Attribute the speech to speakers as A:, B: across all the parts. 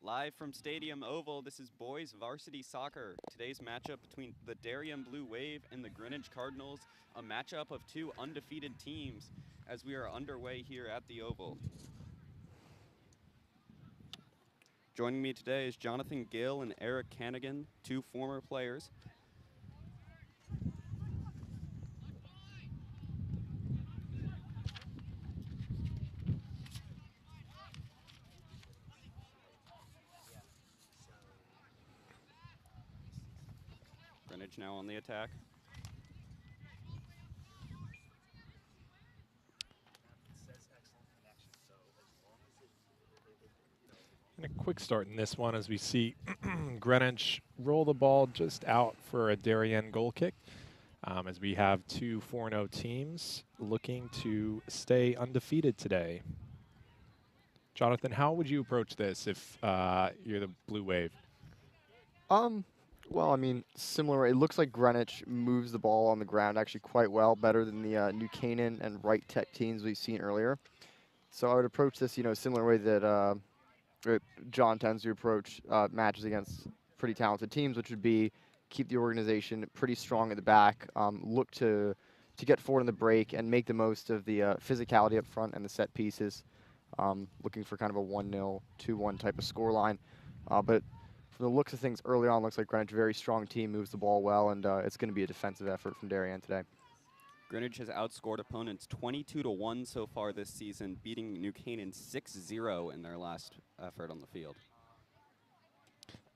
A: Live from Stadium Oval, this is boys varsity soccer. Today's matchup between the Darien Blue Wave and the Greenwich Cardinals, a matchup of two undefeated teams as we are underway here at the Oval. Joining me today is Jonathan Gill and Eric Canigan, two former players. Greenwich now on the attack.
B: And a quick start in this one as we see Greenwich roll the ball just out for a Darien goal kick. As we have two 4-0 teams looking to stay undefeated today. Jonathan, how would you approach this if you're the Blue Wave?
C: Well, I mean, similar. It looks like Greenwich moves the ball on the ground actually quite well, better than the New Canaan and Wright Tech teams we've seen earlier. So I would approach this, similar way that John tends to approach matches against pretty talented teams, which would be keep the organization pretty strong at the back, look to get forward in the break and make the most of the physicality up front and the set pieces, looking for kind of a 1-0, 2-1 type of scoreline. But from the looks of things early on, looks like Greenwich, very strong team, moves the ball well, and it's going to be a defensive effort from Darien today.
A: Greenwich has outscored opponents 22-1 so far this season, beating New Canaan 6-0 in their last effort on the field.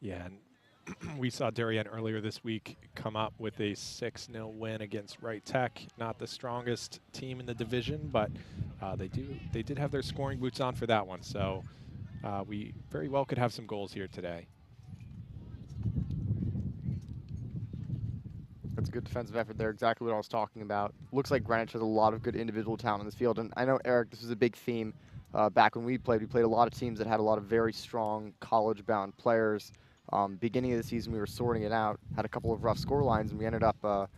B: Yeah, and we saw Darien earlier this week come up with a 6-0 win against Wright Tech. Not the strongest team in the division, but they did have their scoring boots on for that one. So we very well could have some goals here today.
C: That's a good defensive effort there, exactly what I was talking about. Looks like Greenwich has a lot of good individual talent on this field, and I know, Eric, this was a big theme back when we played. We played a lot of teams that had a lot of very strong college-bound players. Beginning of the season, we were sorting it out, had a couple of rough score lines, and we ended up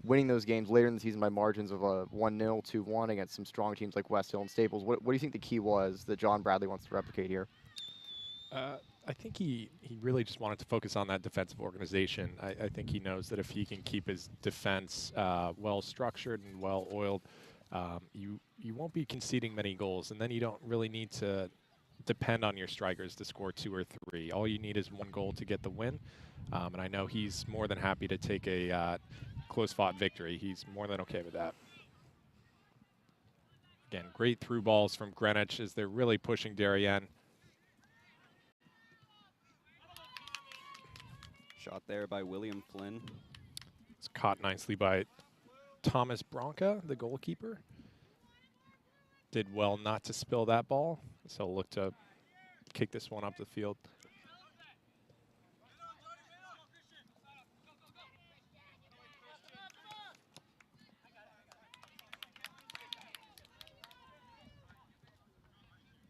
C: winning those games later in the season by margins of 1-0, 2-1 against some strong teams like West Hill and Staples. What do you think the key was that John Bradley wants to replicate here?
B: I think he really just wanted to focus on that defensive organization. I think he knows that if he can keep his defense well structured and well oiled, you won't be conceding many goals, and then you don't really need to depend on your strikers to score 2 or 3. All you need is 1 goal to get the win, and I know he's more than happy to take a close-fought victory. He's more than okay with that. Again, great through balls from Greenwich as they're really pushing Darien.
A: Shot there by William Flynn.
B: It's caught nicely by Thomas Bronca, the goalkeeper. Did well not to spill that ball, so look to kick this one up the field.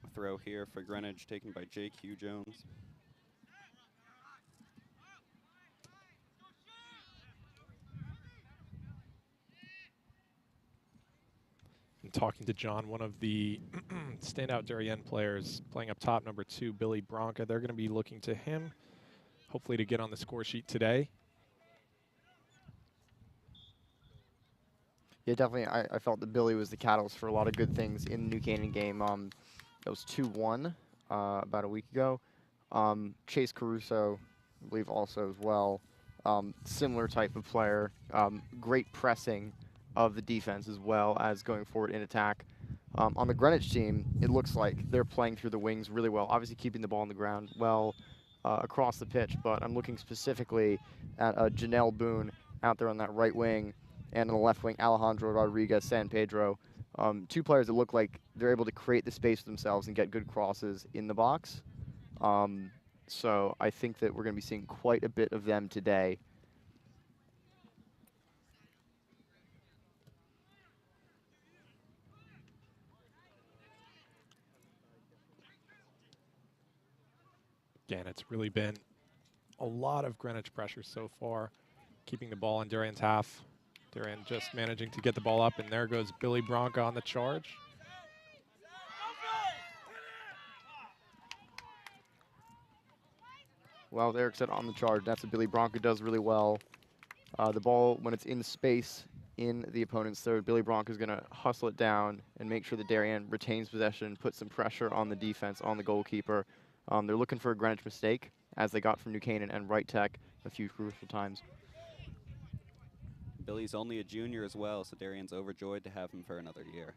A: A throw here for Greenwich, taken by J.Q. Jones.
B: Talking to John, one of the standout Darien players playing up top, number 2, Billy Bronca. They're going to be looking to him, hopefully to get on the score sheet today.
C: Yeah, definitely. I felt that Billy was the catalyst for a lot of good things in the New Canaan game. That was 2-1 about a week ago. Chase Caruso, I believe, also as well. Similar type of player. Great pressing of the defense as well as going forward in attack. On the Greenwich team, it looks like they're playing through the wings really well, obviously keeping the ball on the ground well across the pitch, but I'm looking specifically at Janelle Boone out there on that right wing, and on the left wing, Alejandro Rodriguez San Pedro. 2 players that look like they're able to create the space for themselves and get good crosses in the box. So I think that we're going to be seeing quite a bit of them today.
B: Again, it's really been a lot of Greenwich pressure so far, keeping the ball in Darian's half. Darien just managing to get the ball up, and there goes Billy Bronca on the charge.
C: Well, as Eric said, on the charge. That's what Billy Bronco does really well. The ball, when it's in space in the opponent's third, Billy Bronco is going to hustle it down and make sure that Darien retains possession, put some pressure on the defense, on the goalkeeper. They're looking for a Greenwich mistake, as they got from New Canaan and Right Tech a few crucial times.
A: Billy's only a junior as well, so Darian's overjoyed to have him for another year.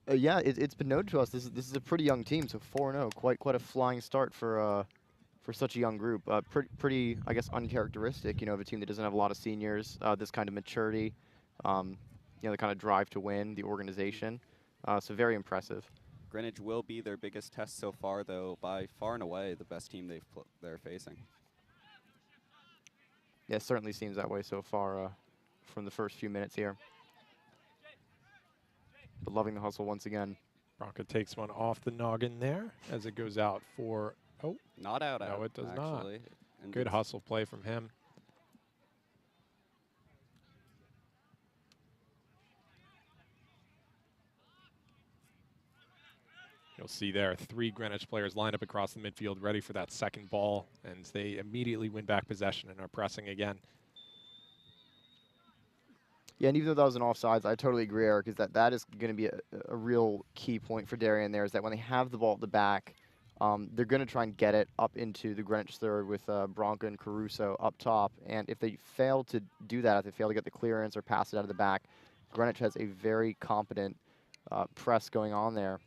C: Yeah, it's been noted to us. This is a pretty young team, so 4-0, quite a flying start for such a young group. Pretty, I guess, uncharacteristic, of a team that doesn't have a lot of seniors. This kind of maturity, the kind of drive to win, the organization. So very impressive.
A: Greenwich will be their biggest test so far, though, by far and away the best team they're facing.
C: Yeah, it certainly seems that way so far from the first few minutes here. But loving the hustle once again.
B: Bronco takes one off the noggin there as it goes out for,
A: Not out.
B: No, it does
A: actually.
B: not. Good hustle play from him. You'll see there 3 Greenwich players lined up across the midfield ready for that second ball, and they immediately win back possession and are pressing again.
C: Yeah, and even though that was an offsides, I totally agree, Eric, is that is going to be a real key point for Darien there, is that when they have the ball at the back, they're going to try and get it up into the Greenwich third with Bronco and Caruso up top. And if they fail to do that, if they fail to get the clearance or pass it out of the back, Greenwich has a very competent press going on there.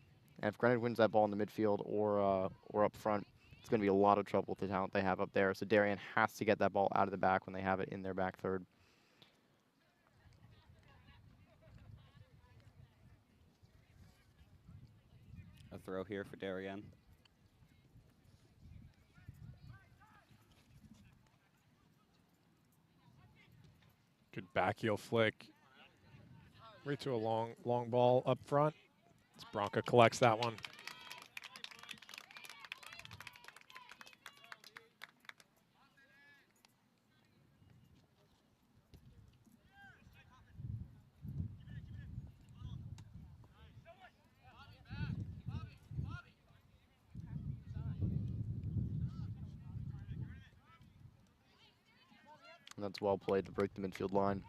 C: And if Greenwich wins that ball in the midfield or up front, it's going to be a lot of trouble with the talent they have up there. So Darien has to get that ball out of the back when they have it in their back third.
A: A throw here for Darien.
B: Good back heel flick. Right to a long ball up front. As Bronco collects that one.
C: And that's well played to break the midfield line.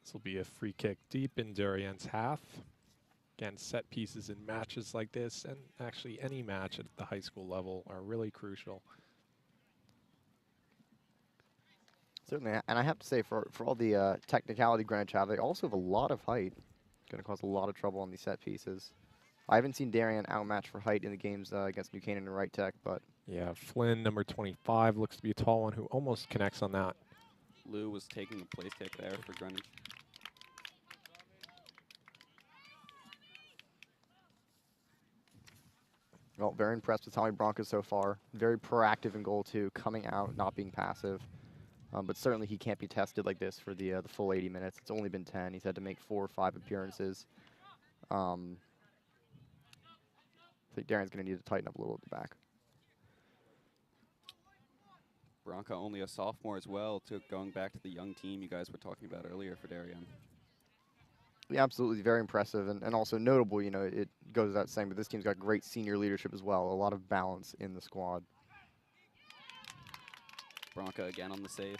B: This will be a free kick deep in Darien's half. Again, set pieces in matches like this, and actually any match at the high school level, are really crucial.
C: Certainly, and I have to say, for all the technicality Greenwich have, they also have a lot of height. It's going to cause a lot of trouble on these set pieces. I haven't seen Darien outmatched for height in the games against New Canaan and Right Tech, but...
B: Yeah, Flynn, number 25, looks to be a tall one who almost connects on that.
A: Lou was taking a place kick there for Greenwich.
C: Well, very impressed with Tommy Bronco so far. Very proactive in goal, too, coming out, not being passive. But certainly he can't be tested like this for the full 80 minutes. It's only been 10. He's had to make 4 or 5 appearances. I think Darian's going to need to tighten up a little at the back.
A: Bronco only a sophomore as well, going back to the young team you guys were talking about earlier for Darien.
C: Yeah, absolutely, very impressive and also notable. It goes without saying, but this team's got great senior leadership as well. A lot of balance in the squad.
A: Bronco again on the save.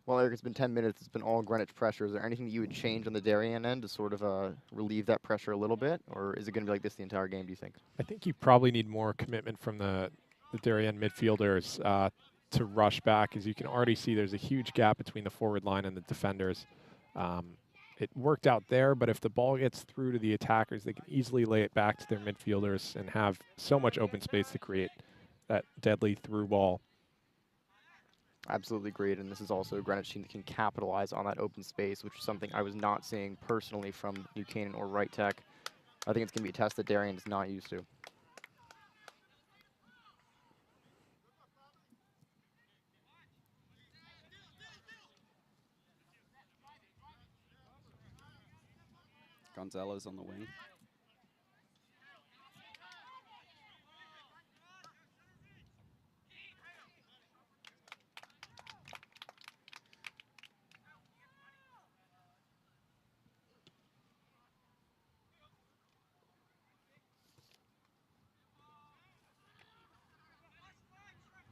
C: Well, Eric, it's been 10 minutes. It's been all Greenwich pressure. Is there anything that you would change on the Darien end to sort of relieve that pressure a little bit? Or is it going to be like this the entire game, do you think?
B: I think you probably need more commitment from the Darien midfielders to rush back. As you can already see, there's a huge gap between the forward line and the defenders. It worked out there, but if the ball gets through to the attackers, they can easily lay it back to their midfielders and have so much open space to create that deadly through ball.
C: Absolutely great, and this is also a Greenwich team that can capitalize on that open space, which is something I was not seeing personally from New Canaan or Right Tech. I think it's going to be a test that Darien is not used to.
A: Gonzalez on the wing.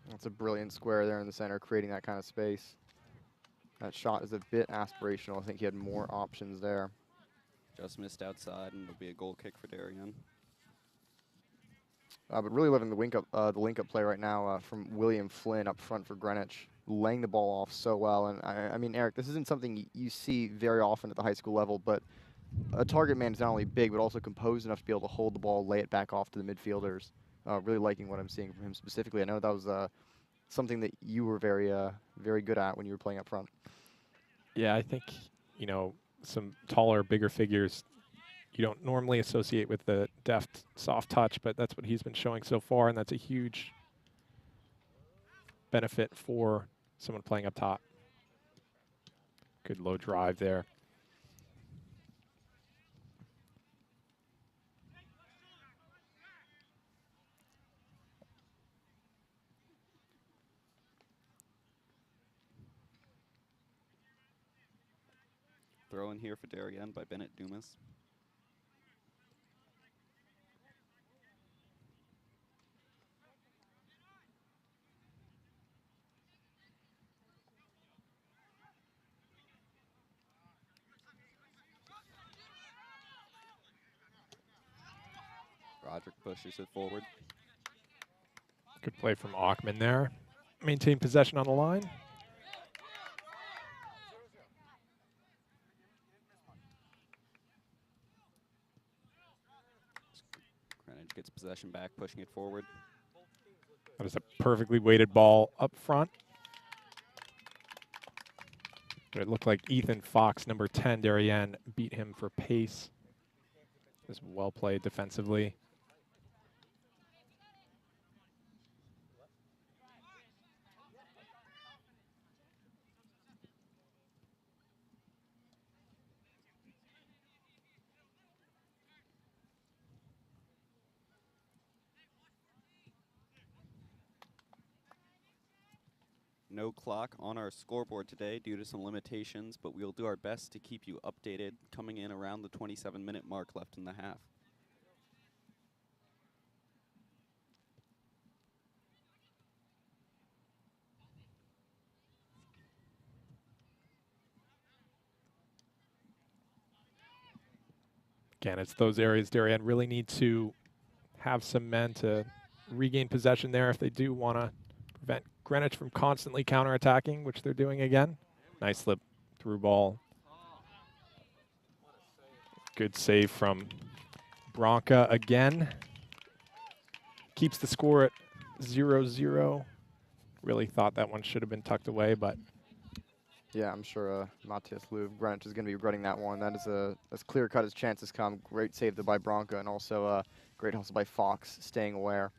C: That's a brilliant square there in the center, creating that kind of space. That shot is a bit aspirational. I think he had more options there.
A: Just missed outside, and it'll be a goal kick for Darian.
C: But really loving the link-up play right now from William Flynn up front for Greenwich, laying the ball off so well. And I mean, Eric, this isn't something you see very often at the high school level, but a target man is not only big, but also composed enough to be able to hold the ball, lay it back off to the midfielders. Really liking what I'm seeing from him specifically. I know that was something that you were very good at when you were playing up front.
B: Yeah, I think, you know, some taller, bigger figures you don't normally associate with the deft, soft touch, but that's what he's been showing so far, and that's a huge benefit for someone playing up top. Good low drive there.
A: Throw in here for Darien by Bennett Dumas. Roderick pushes it forward.
B: Good play from Ackman there. Maintain possession on the line.
A: Greenwich gets possession back, pushing it forward.
B: That is a perfectly weighted ball up front. But it looked like Ethan Fox, number 10, Darien, beat him for pace. It was well played defensively.
A: No clock on our scoreboard today due to some limitations, but we'll do our best to keep you updated coming in around the 27-minute mark left in the half.
B: Again, it's those areas Darien really need to have some men to regain possession there if they do want to prevent Greenwich from constantly counterattacking, which they're doing again. Nice slip through ball. Good save from Bronca again. Keeps the score at 0-0. Really thought that one should have been tucked away, but
C: Yeah, I'm sure Matthias Löw, Greenwich, is going to be regretting that one. That is as clear-cut as chances come. Great save by Bronca, and also great hustle by Fox, staying aware.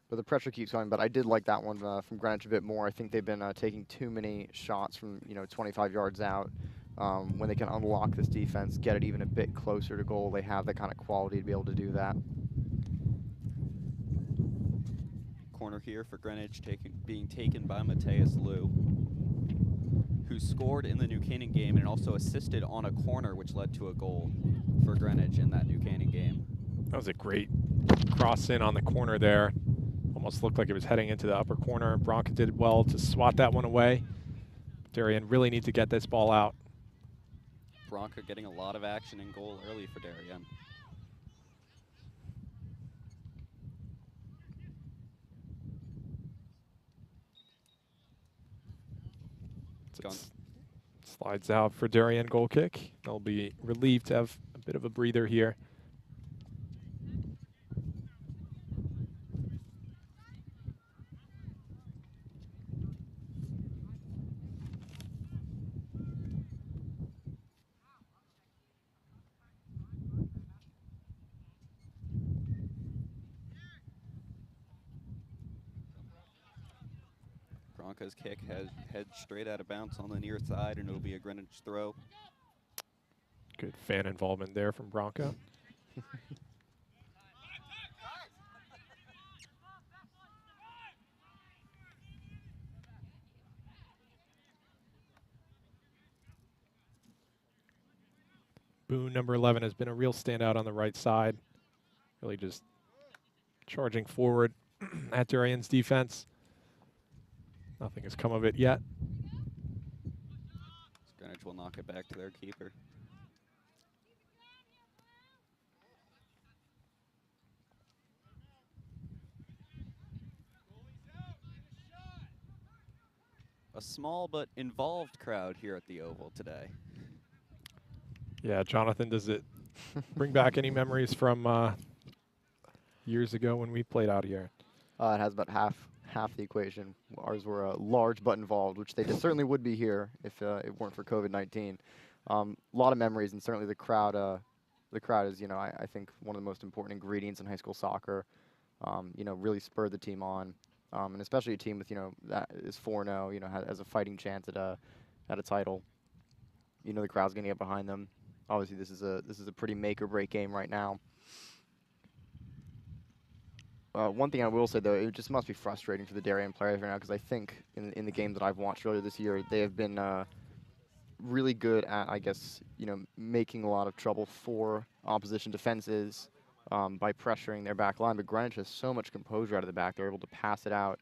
C: But the pressure keeps coming, but I did like that one from Greenwich a bit more. I think they've been taking too many shots from 25 yards out. When they can unlock this defense, get it even a bit closer to goal, they have that kind of quality to be able to do that.
A: Corner here for Greenwich being taken by Matthias Löw, who scored in the New Canaan game and also assisted on a corner, which led to a goal for Greenwich in that New Canaan game.
B: that was a great cross in on the corner there. Almost looked like it was heading into the upper corner. Bronca did well to swat that one away. Darien really needs to get this ball out.
A: Bronca getting a lot of action in goal early for Darien.
B: Slides out for Darien, goal kick. They'll be relieved to have a bit of a breather here.
A: Bronca's kick heads straight out of bounds on the near side, and it'll be a Greenwich throw.
B: Good fan involvement there from Bronca. Boone, number 11, has been a real standout on the right side. Really just charging forward at Darian's defense. Nothing has come of it yet.
A: Greenwich will knock it back to their keeper. A small but involved crowd here at the Oval today.
B: Yeah, Jonathan, does it bring back any memories from years ago when we played out here?
C: It has about half the equation. Ours were large but involved, which they certainly would be here if it weren't for COVID-19. A lot of memories, and certainly the crowd. The crowd is, I think one of the most important ingredients in high school soccer. Really spurred the team on, and especially a team with that is 4-0. Has a fighting chance at a title. The crowd's gonna get behind them. Obviously, this is a pretty make or break game right now. One thing I will say, though, it just must be frustrating for the Darien players right now, because I think in the games that I've watched earlier this year, they have been really good at, I guess, making a lot of trouble for opposition defenses by pressuring their back line. But Greenwich has so much composure out of the back; they're able to pass it out,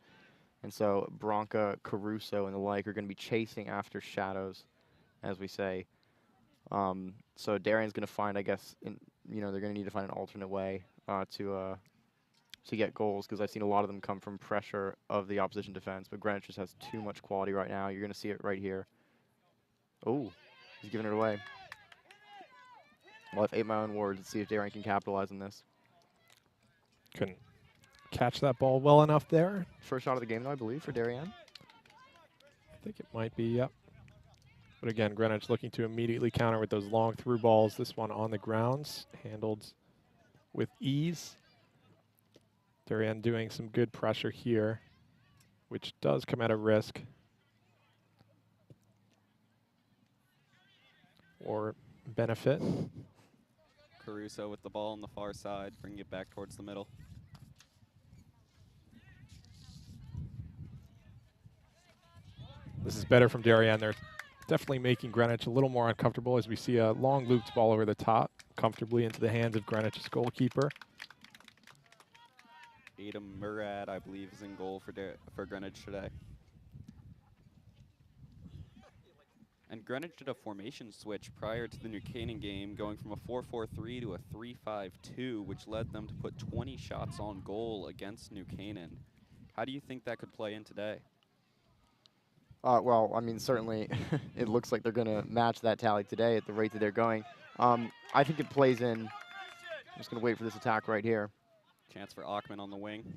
C: and so Bronca, Caruso, and the like are going to be chasing after shadows, as we say. So Darian's going to find, I guess, they're going to need to find an alternate way to get goals, because I've seen a lot of them come from pressure of the opposition defense. But Greenwich just has too much quality right now. You're going to see it right here. Oh, he's giving it away. I'll have 8 my own words and see if Darian can capitalize on this.
B: Couldn't catch that ball well enough there.
C: First shot of the game, though, I believe, for Darian.
B: I think it might be, yep. But again, Greenwich looking to immediately counter with those long through balls. This one on the grounds, handled with ease. Darian doing some good pressure here, which does come at a risk. Or benefit.
A: Caruso with the ball on the far side, bringing it back towards the middle.
B: This is better from Darien. They're definitely making Greenwich a little more uncomfortable, as we see a long looped ball over the top, comfortably into the hands of Greenwich's goalkeeper.
A: Adam Murad, I believe, is in goal for Greenwich today. And Greenwich did a formation switch prior to the New Canaan game, going from a 4-4-3 to a 3-5-2, which led them to put 20 shots on goal against New Canaan. How do you think that could play in today?
C: Well, I mean, certainly it looks like they're going to match that tally today at the rate that they're going. I think it plays in. I'm just going to wait for this attack right here.
A: Chance for Achman on the wing.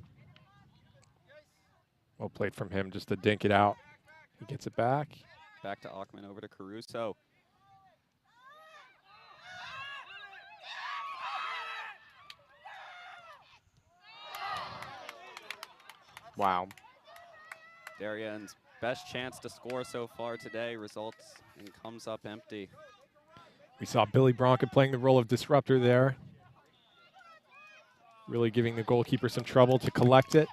B: Well played from him just to dink it out. He gets it back.
A: Back to Achman, over to Caruso.
C: Wow.
A: Darian's best chance to score so far today results and comes up empty.
B: We saw Billy Bronca playing the role of disruptor there. Really giving the goalkeeper some trouble to collect it.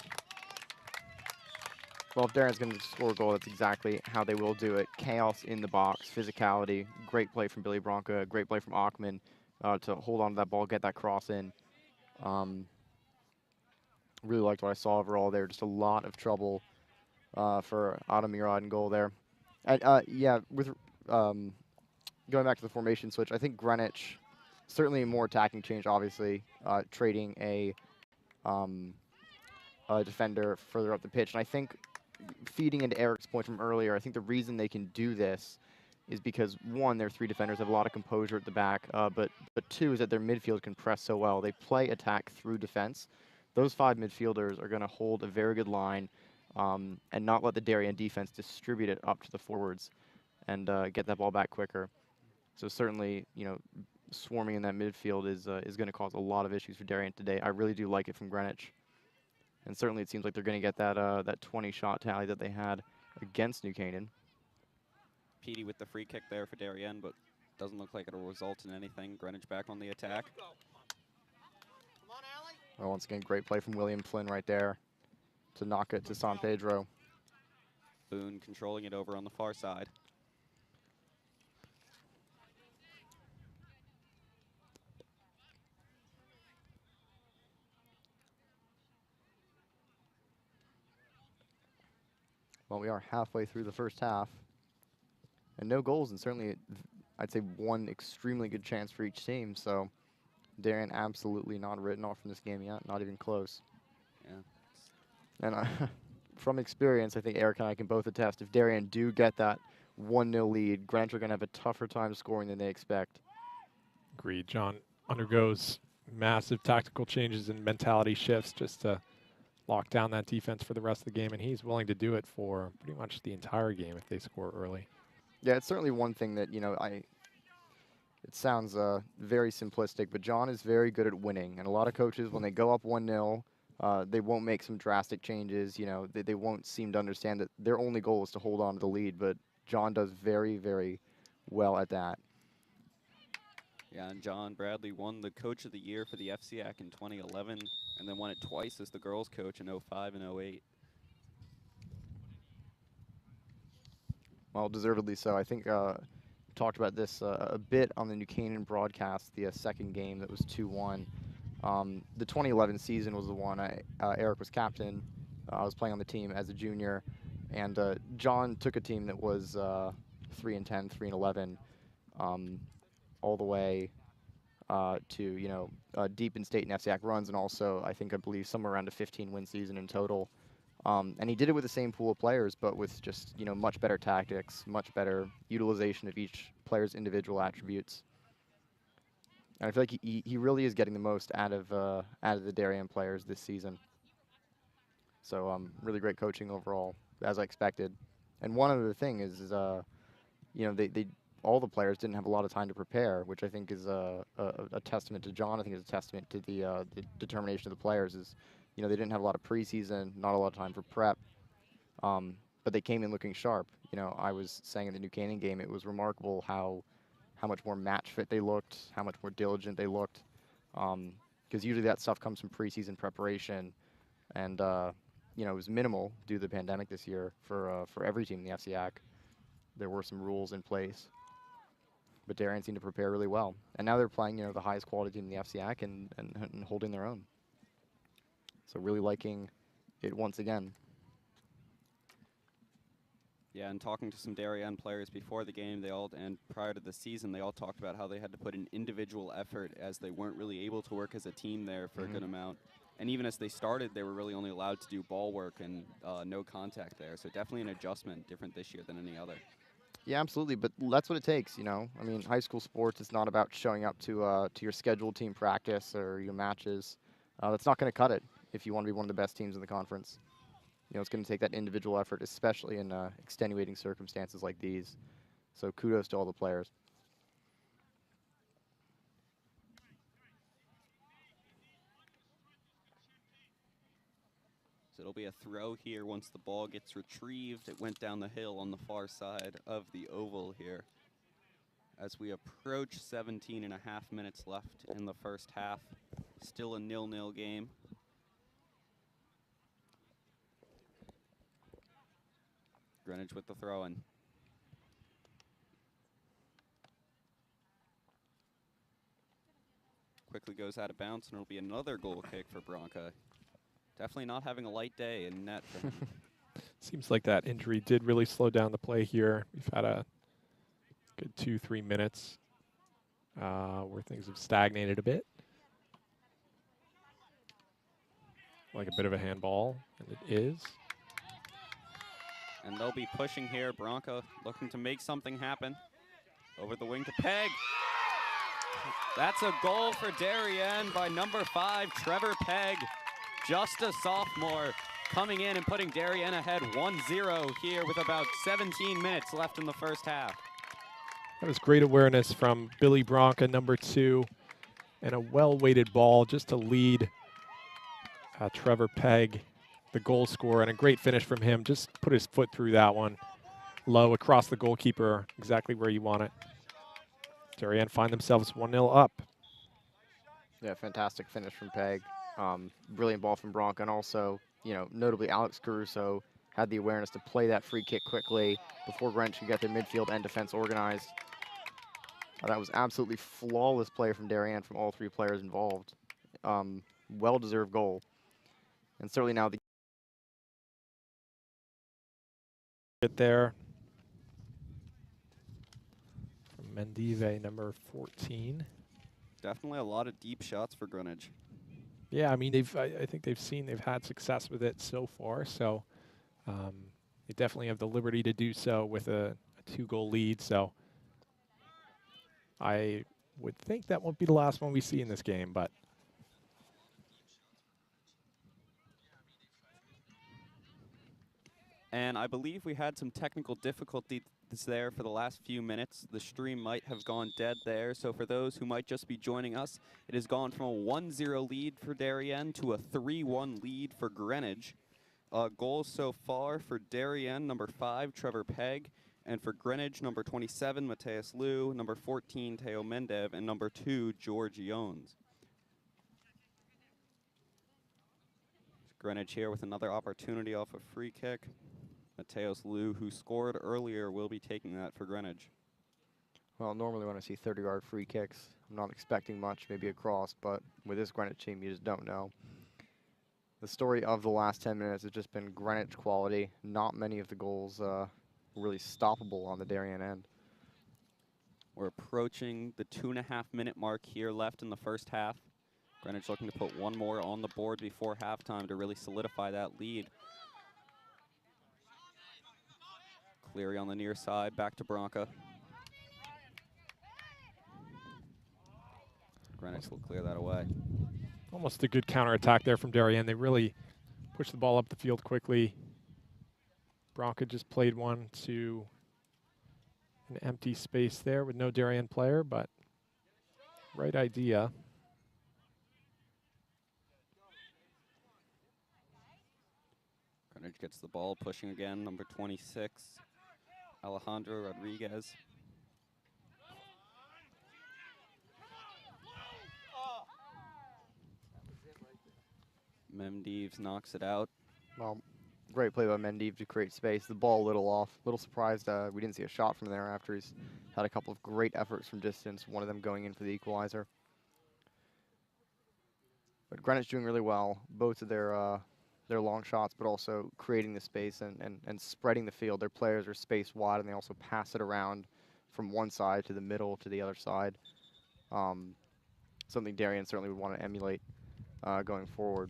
C: Well, if Darian's going to score a goal, that's exactly how they will do it. Chaos in the box, physicality, great play from Billy Bronca, great play from Achman to hold on to that ball, get that cross in. Really liked what I saw overall there. Just a lot of trouble for Adam Murad in goal there. And yeah, with going back to the formation switch, I think Greenwich, certainly a more attacking change, obviously, trading a defender further up the pitch. And I think, feeding into Eric's point from earlier, I think the reason they can do this is because, one, their 3 defenders have a lot of composure at the back, but 2 is that their midfield can press so well. They play attack through defense. Those 5 midfielders are going to hold a very good line and not let the Darien defense distribute it up to the forwards and get that ball back quicker. So certainly, swarming in that midfield is going to cause a lot of issues for Darien today. I really do like it from Greenwich. And certainly it seems like they're going to get that 20-shot tally that they had against New Canaan.
A: Petey with the free kick there for Darien, but doesn't look like it'll result in anything. Greenwich back on the attack.
C: Well, once again, great play from William Flynn right there to knock it to San Pedro.
A: Boone controlling it over on the far side.
C: Well, we are halfway through the first half. And no goals, and certainly, I'd say, one extremely good chance for each team. So, Darien absolutely not written off from this game yet, not even close.
A: Yeah.
C: And from experience, I think Eric and I can both attest, if Darien do get that 1-0 lead, Greenwich are going to have a tougher time scoring than they expect.
B: Agreed. John undergoes massive tactical changes and mentality shifts just to lock down that defense for the rest of the game, and he's willing to do it for pretty much the entire game if they score early.
C: Yeah, it's certainly one thing that, you know, it sounds very simplistic, but John is very good at winning. And a lot of coaches, when they go up 1-0, they won't make some drastic changes. You know, they won't seem to understand that their only goal is to hold on to the lead. But John does very, very well at that.
A: Yeah, and John Bradley won the Coach of the Year for the FCIAC in 2011, and then won it twice as the girls' coach in 05 and 08.
C: Well, deservedly so. I think talked about this a bit on the New Canaan broadcast, the second game that was 2-1. The 2011 season was the one Eric was captain. I was playing on the team as a junior, and John took a team that was 3-10, 3-11, all the way to, you know, deep in state and FCIAC runs, and also I believe somewhere around a 15-win season in total. And he did it with the same pool of players, but with just, you know, much better tactics, much better utilization of each player's individual attributes. And I feel like he really is getting the most out of the Darien players this season. So really great coaching overall, as I expected. And one other thing is you know, they all the players didn't have a lot of time to prepare, which I think is a testament to John. I think it's a testament to the determination of the players. Is, you know, they didn't have a lot of preseason, not a lot of time for prep, but they came in looking sharp. You know, I was saying in the New Canaan game, it was remarkable how much more match fit they looked, how much more diligent they looked, because usually that stuff comes from preseason preparation, and you know, it was minimal due to the pandemic this year for every team in the FCIAC. There were some rules in place, but Darien seemed to prepare really well, and now they're playing, you know, the highest quality team in the FCIAC and holding their own. So really liking it once again.
A: Yeah, and talking to some Darien players before the game, and prior to the season, they all talked about how they had to put in individual effort as they weren't really able to work as a team there for a good amount. And even as they started, they were really only allowed to do ball work and no contact there. So definitely an adjustment, different this year than any other.
C: Yeah, absolutely, but that's what it takes, you know. I mean, high school sports, it's not about showing up to your scheduled team practice or your matches. That's not going to cut it if you want to be one of the best teams in the conference. You know, it's going to take that individual effort, especially in extenuating circumstances like these. So kudos to all the players.
A: So it'll be a throw here once the ball gets retrieved. It went down the hill on the far side of the oval here. As we approach 17 and a half minutes left in the first half. Still a 0-0 game. Greenwich with the throw-in. Quickly goes out of bounds, and it'll be another goal kick for Bronca. Definitely not having a light day in net for him.
B: Seems like that injury did really slow down the play here. We've had a good 2-3 minutes where things have stagnated a bit. Like a bit of a handball, and it is.
A: And they'll be pushing here. Bronca looking to make something happen. Over the wing to Peg. That's a goal for Darien by number 5, Trevor Peg. Just a sophomore, coming in and putting Darien ahead 1-0 here with about 17 minutes left in the first half.
B: That was great awareness from Billy Bronca, number 2, and a well-weighted ball just to lead Trevor Peg the goal scorer, and a great finish from him. Just put his foot through that one. Low across the goalkeeper, exactly where you want it. Darien find themselves 1-0 up.
C: Yeah, fantastic finish from Peg. Brilliant ball from Bronca, and also, notably Alex Caruso had the awareness to play that free kick quickly before Greenwich could get their midfield and defense organized. That was absolutely flawless play from Darien from all three players involved. Well-deserved goal. And certainly now the
B: Get there. From Mendive, number 14.
A: Definitely a lot of deep shots for Greenwich.
B: Yeah, I mean, I think they've had success with it so far, so they definitely have the liberty to do so with a 2-goal lead, so I would think that won't be the last one we see in this game, but
A: And I believe we had some technical difficulties there for the last few minutes. The stream might have gone dead there. So for those who might just be joining us, it has gone from a 1-0 lead for Darien to a 3-1 lead for Greenwich. Goals so far for Darien, number 5, Trevor Pegg. And for Greenwich, number 27, Mateus Liu, number 14, Teo Mendev, and number 2, George Jones. Greenwich here with another opportunity off a free kick. Mateus Liu, who scored earlier, will be taking that for Greenwich.
C: Well, normally when I see 30-yard free kicks, I'm not expecting much, maybe a cross, but with this Greenwich team, you just don't know. The story of the last 10 minutes has just been Greenwich quality. Not many of the goals really stoppable on the Darien end.
A: We're approaching the 2.5-minute mark here left in the first half. Greenwich looking to put one more on the board before halftime to really solidify that lead. Cleary on the near side, back to Bronca. Greenwich will clear that away.
B: almost a good counterattack there from Darien. They really pushed the ball up the field quickly. Bronca just played one to an empty space there with no Darien player, but right idea.
A: Greenwich gets the ball, pushing again, number 26, Alejandro Rodriguez. Mendives knocks it out.
C: Well, great play by Mendive to create space. The ball a little off. A little surprised we didn't see a shot from there after he's had a couple of great efforts from distance, one of them going in for the equalizer. But Greenwich doing really well, both of their long shots, but also creating the space and spreading the field. Their players are spaced wide, and they also pass it around from one side to the middle to the other side. Something Darian certainly would want to emulate going forward.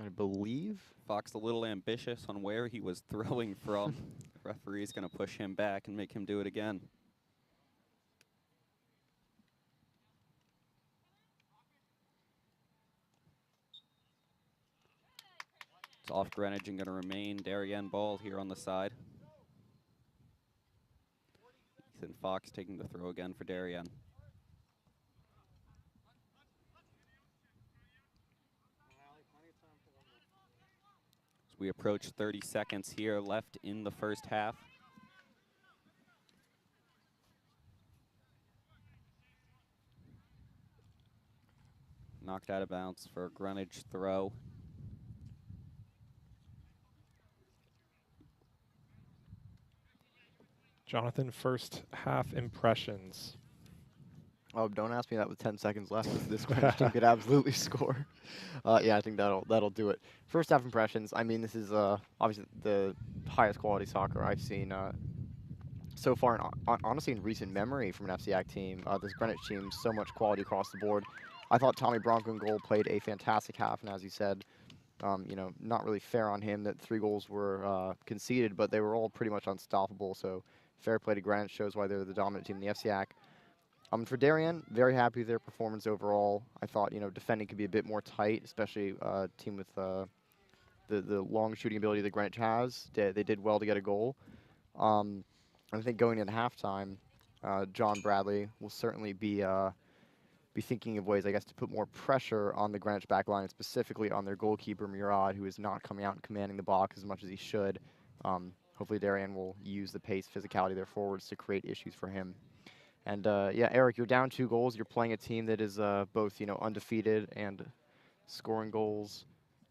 C: I believe
A: Fox a little ambitious on where he was throwing from. The referee's going to push him back and make him do it again. It's off Greenwich and going to remain Darien ball here on the side. Ethan Fox taking the throw again for Darien. As we approach 30 seconds here left in the first half. Knocked out of bounds for a Greenwich throw.
B: Jonathan, first half impressions.
C: Oh, don't ask me that with 10 seconds left. This Greenwich team could absolutely score. Yeah, I think that'll do it. First half impressions. I mean, this is obviously the highest quality soccer I've seen so far, honestly, in recent memory from an FCIAC team. This Greenwich team, so much quality across the board. I thought Tommy Bronco in goal played a fantastic half, and as you said, not really fair on him that 3 goals were conceded, but they were all pretty much unstoppable. So fair play to Greenwich, shows why they're the dominant team in the FCIAC. For Darien, very happy with their performance overall. I thought, defending could be a bit more tight, especially a team with the long shooting ability that Greenwich has. They did well to get a goal. I think going into halftime, John Bradley will certainly be be thinking of ways, I guess, to put more pressure on the Greenwich back line, specifically on their goalkeeper, Murad, who is not coming out and commanding the box as much as he should. Hopefully Darian will use the pace, physicality of their forwards to create issues for him. And yeah, Eric, you're down 2 goals. You're playing a team that is both, undefeated and scoring goals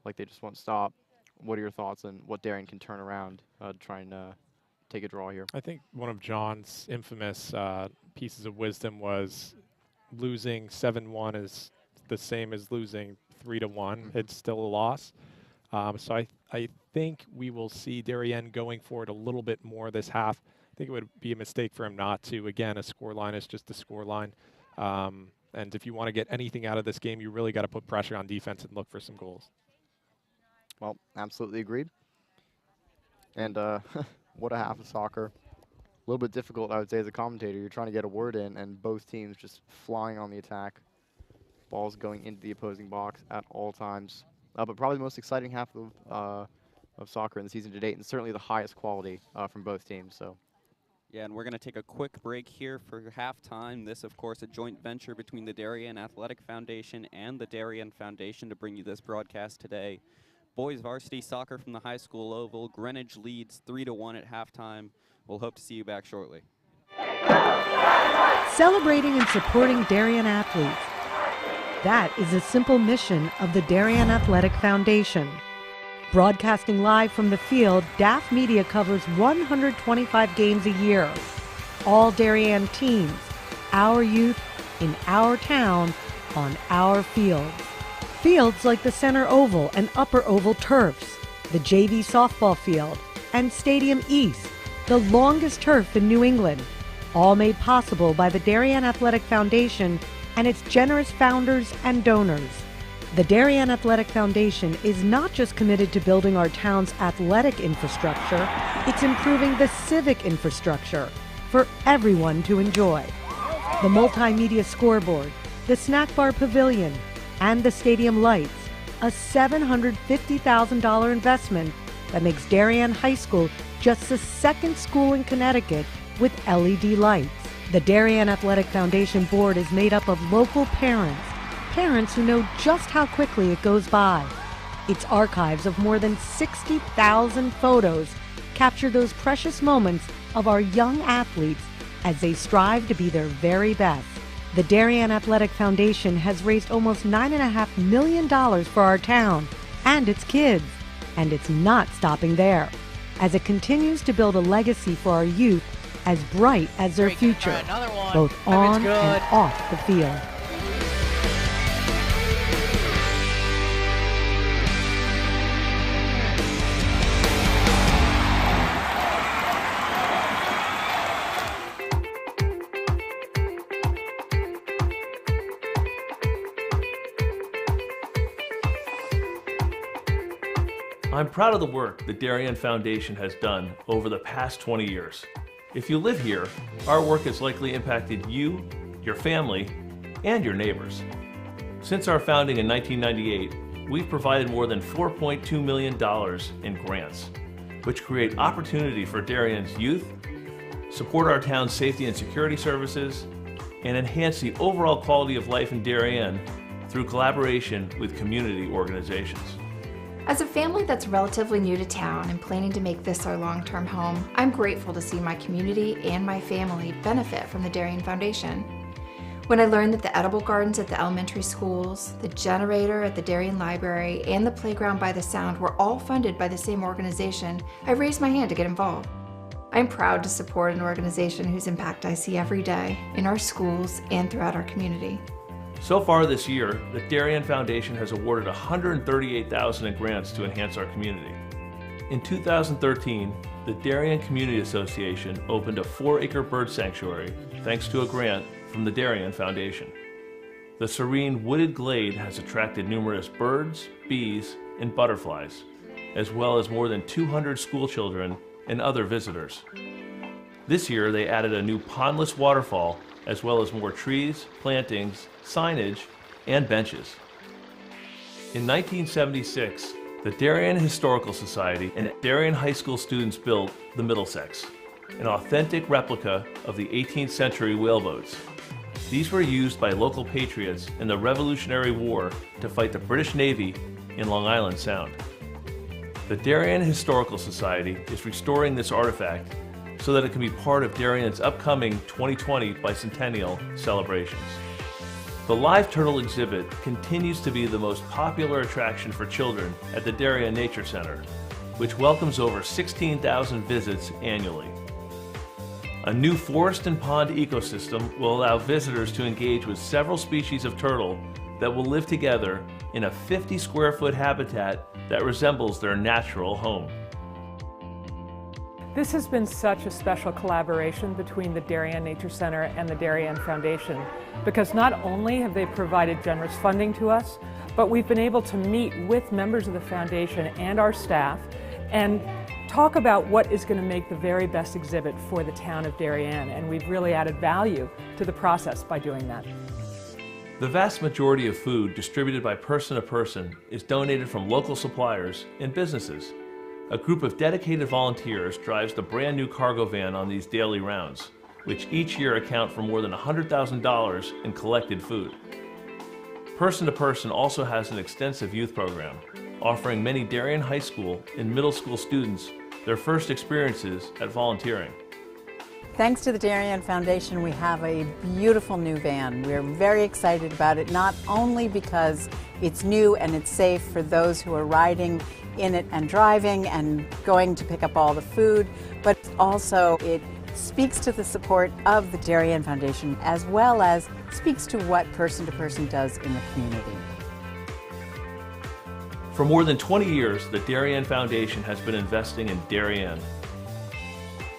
C: like they just won't stop. What are your thoughts on what Darian can turn around to try and take a draw here?
B: I think one of John's infamous pieces of wisdom was losing 7-1 is the same as losing 3-1. It's still a loss. So I think we will see Darien going for it a little bit more this half. I think it would be a mistake for him not to. Again, a score line is just a score line. And if you want to get anything out of this game, you really got to put pressure on defense and look for some goals.
C: Well, absolutely agreed. And what a half of soccer. A little bit difficult, I would say, as a commentator. You're trying to get a word in, and both teams just flying on the attack. Balls going into the opposing box at all times. But probably the most exciting half of soccer in the season to date, and certainly the highest quality from both teams. So.
A: Yeah, and we're going to take a quick break here for halftime. This, of course, a joint venture between the Darien Athletic Foundation and the Darien Foundation to bring you this broadcast today. Boys varsity soccer from the high school oval. Greenwich leads 3-1 at halftime. We'll hope to see you back shortly.
D: Celebrating and supporting Darien athletes. That is a simple mission of the Darien Athletic Foundation. Broadcasting live from the field, DAF Media covers 125 games a year. All Darien teams, our youth, in our town, on our fields. Fields like the center oval and upper oval turfs, the JV softball field, and Stadium East, the longest turf in New England, all made possible by the Darien Athletic Foundation and its generous founders and donors. The Darien Athletic Foundation is not just committed to building our town's athletic infrastructure, it's improving the civic infrastructure for everyone to enjoy. The multimedia scoreboard, the snack bar pavilion, and the stadium lights, a $750,000 investment that makes Darien High School just the second school in Connecticut with LED lights. The Darien Athletic Foundation board is made up of local parents who know just how quickly it goes by. Its archives of more than 60,000 photos capture those precious moments of our young athletes as they strive to be their very best. The Darien Athletic Foundation has raised almost $9.5 million for our town and its kids, and it's not stopping there, as it continues to build a legacy for our youth as bright as their future, both on and off the field.
E: I'm proud of the work the Darien Foundation has done over the past 20 years. If you live here, our work has likely impacted you, your family, and your neighbors. Since our founding in 1998, we've provided more than $4.2 million in grants, which create opportunity for Darien's youth, support our town's safety and security services, and enhance the overall quality of life in Darien through collaboration with community organizations.
F: As a family that's relatively new to town and planning to make this our long-term home, I'm grateful to see my community and my family benefit from the Darien Foundation. When I learned that the edible gardens at the elementary schools, the generator at the Darien Library, and the playground by the Sound were all funded by the same organization, I raised my hand to get involved. I'm proud to support an organization whose impact I see every day in our schools and throughout our community.
E: So far this year, the Darien Foundation has awarded $138,000 in grants to enhance our community. In 2013, the Darien Community Association opened a 4-acre bird sanctuary thanks to a grant from the Darien Foundation. The serene wooded glade has attracted numerous birds, bees, and butterflies, as well as more than 200 school children and other visitors. This year, they added a new pondless waterfall, as well as more trees, plantings, signage, and benches. In 1976, the Darien Historical Society and Darien High School students built the Middlesex, an authentic replica of the 18th century whaleboats. These were used by local patriots in the Revolutionary War to fight the British Navy in Long Island Sound. The Darien Historical Society is restoring this artifact so that it can be part of Darien's upcoming 2020 bicentennial celebrations. The live turtle exhibit continues to be the most popular attraction for children at the Darien Nature Center, which welcomes over 16,000 visits annually. A new forest and pond ecosystem will allow visitors to engage with several species of turtle that will live together in a 50 square foot habitat that resembles their natural home.
G: This has been such a special collaboration between the Darien Nature Center and the Darien Foundation, because not only have they provided generous funding to us, but we've been able to meet with members of the foundation and our staff and talk about what is going to make the very best exhibit for the town of Darien, and we've really added value to the process by doing that.
E: The vast majority of food distributed by Person to Person is donated from local suppliers and businesses. A group of dedicated volunteers drives the brand new cargo van on these daily rounds, which each year account for more than $100,000 in collected food. Person to Person also has an extensive youth program, offering many Darien High School and middle school students their first experiences at volunteering.
H: Thanks to the Darien Foundation, we have a beautiful new van. We're very excited about it, not only because it's new and it's safe for those who are riding in it and driving and going to pick up all the food, but also it speaks to the support of the Darien Foundation, as well as speaks to what Person to Person does in the community.
E: For more than 20 years, the Darien Foundation has been investing in Darien,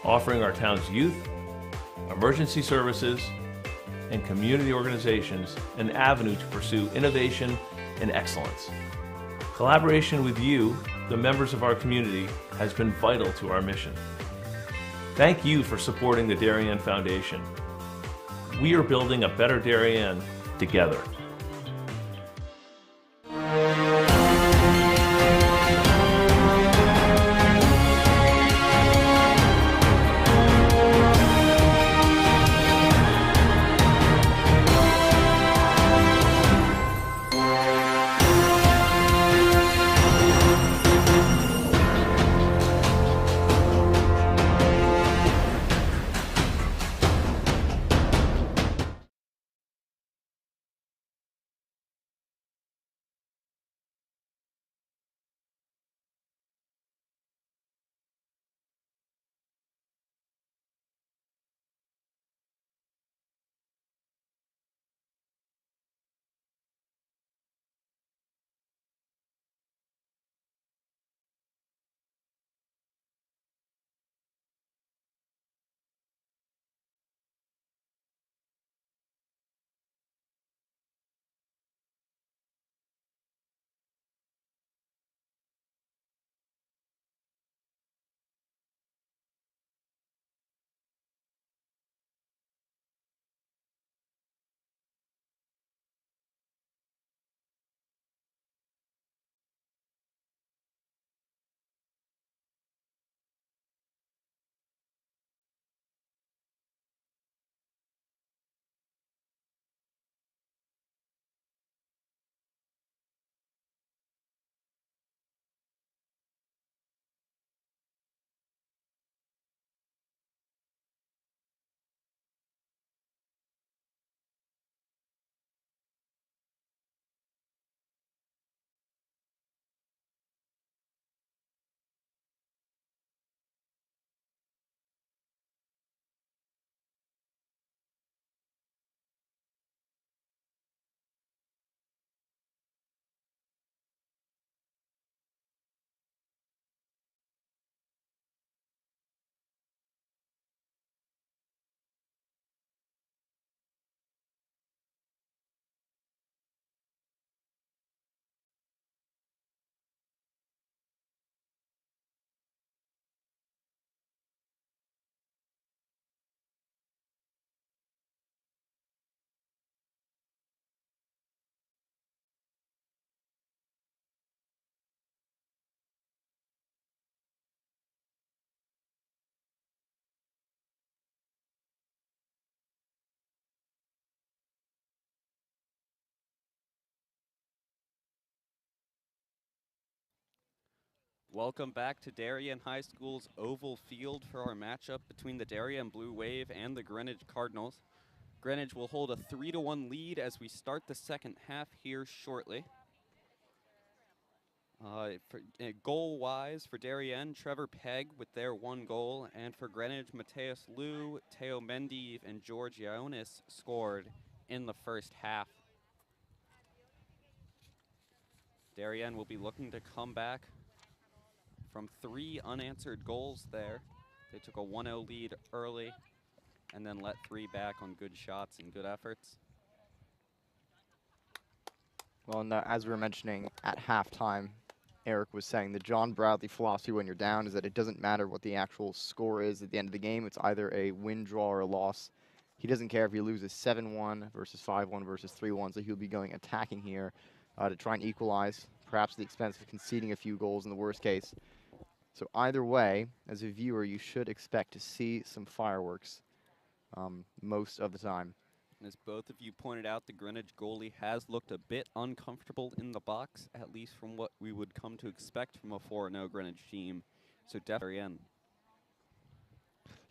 E: offering our town's youth, emergency services, and community organizations an avenue to pursue innovation and excellence. Collaboration with you, the members of our community, has been vital to our mission. Thank you for supporting the Darien Foundation. We are building a better Darien together.
A: Welcome back to Darien High School's oval field for our matchup between the Darien Blue Wave and the Greenwich Cardinals. Greenwich will hold a 3-1 lead as we start the second half here shortly. Goal-wise for Darien, Trevor Pegg with their 1 goal, and for Greenwich, Mateus Liu, Teo Mendive, and George Ionis scored in the first half. Darien will be looking to come back from 3 unanswered goals there. They took a 1-0 lead early and then let 3 back on good shots and good efforts.
C: Well, and as we were mentioning at halftime, Eric was saying the John Bradley philosophy when you're down is that it doesn't matter what the actual score is at the end of the game. It's either a win, draw, or a loss. He doesn't care if he loses 7-1 versus 5-1 versus 3-1, so he'll be going attacking here to try and equalize, perhaps at the expense of conceding a few goals in the worst case. So either way, as a viewer, you should expect to see some fireworks most of the time.
A: As both of you pointed out, the Greenwich goalie has looked a bit uncomfortable in the box, at least from what we would come to expect from a 4-0 Greenwich team. So Darien.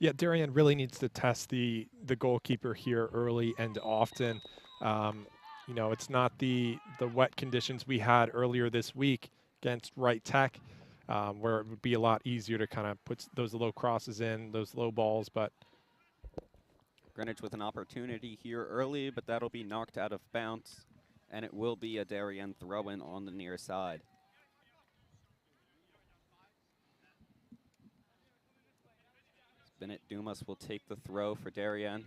B: Yeah, Darian really needs to test the goalkeeper here early and often. You know, it's not the wet conditions we had earlier this week against Wright Tech, where it would be a lot easier to kind of put those low crosses in, those low balls, but
A: Greenwich with an opportunity here early, but that'll be knocked out of bounds, and it will be a Darien throw-in on the near side. Bennett Dumas will take the throw for Darien.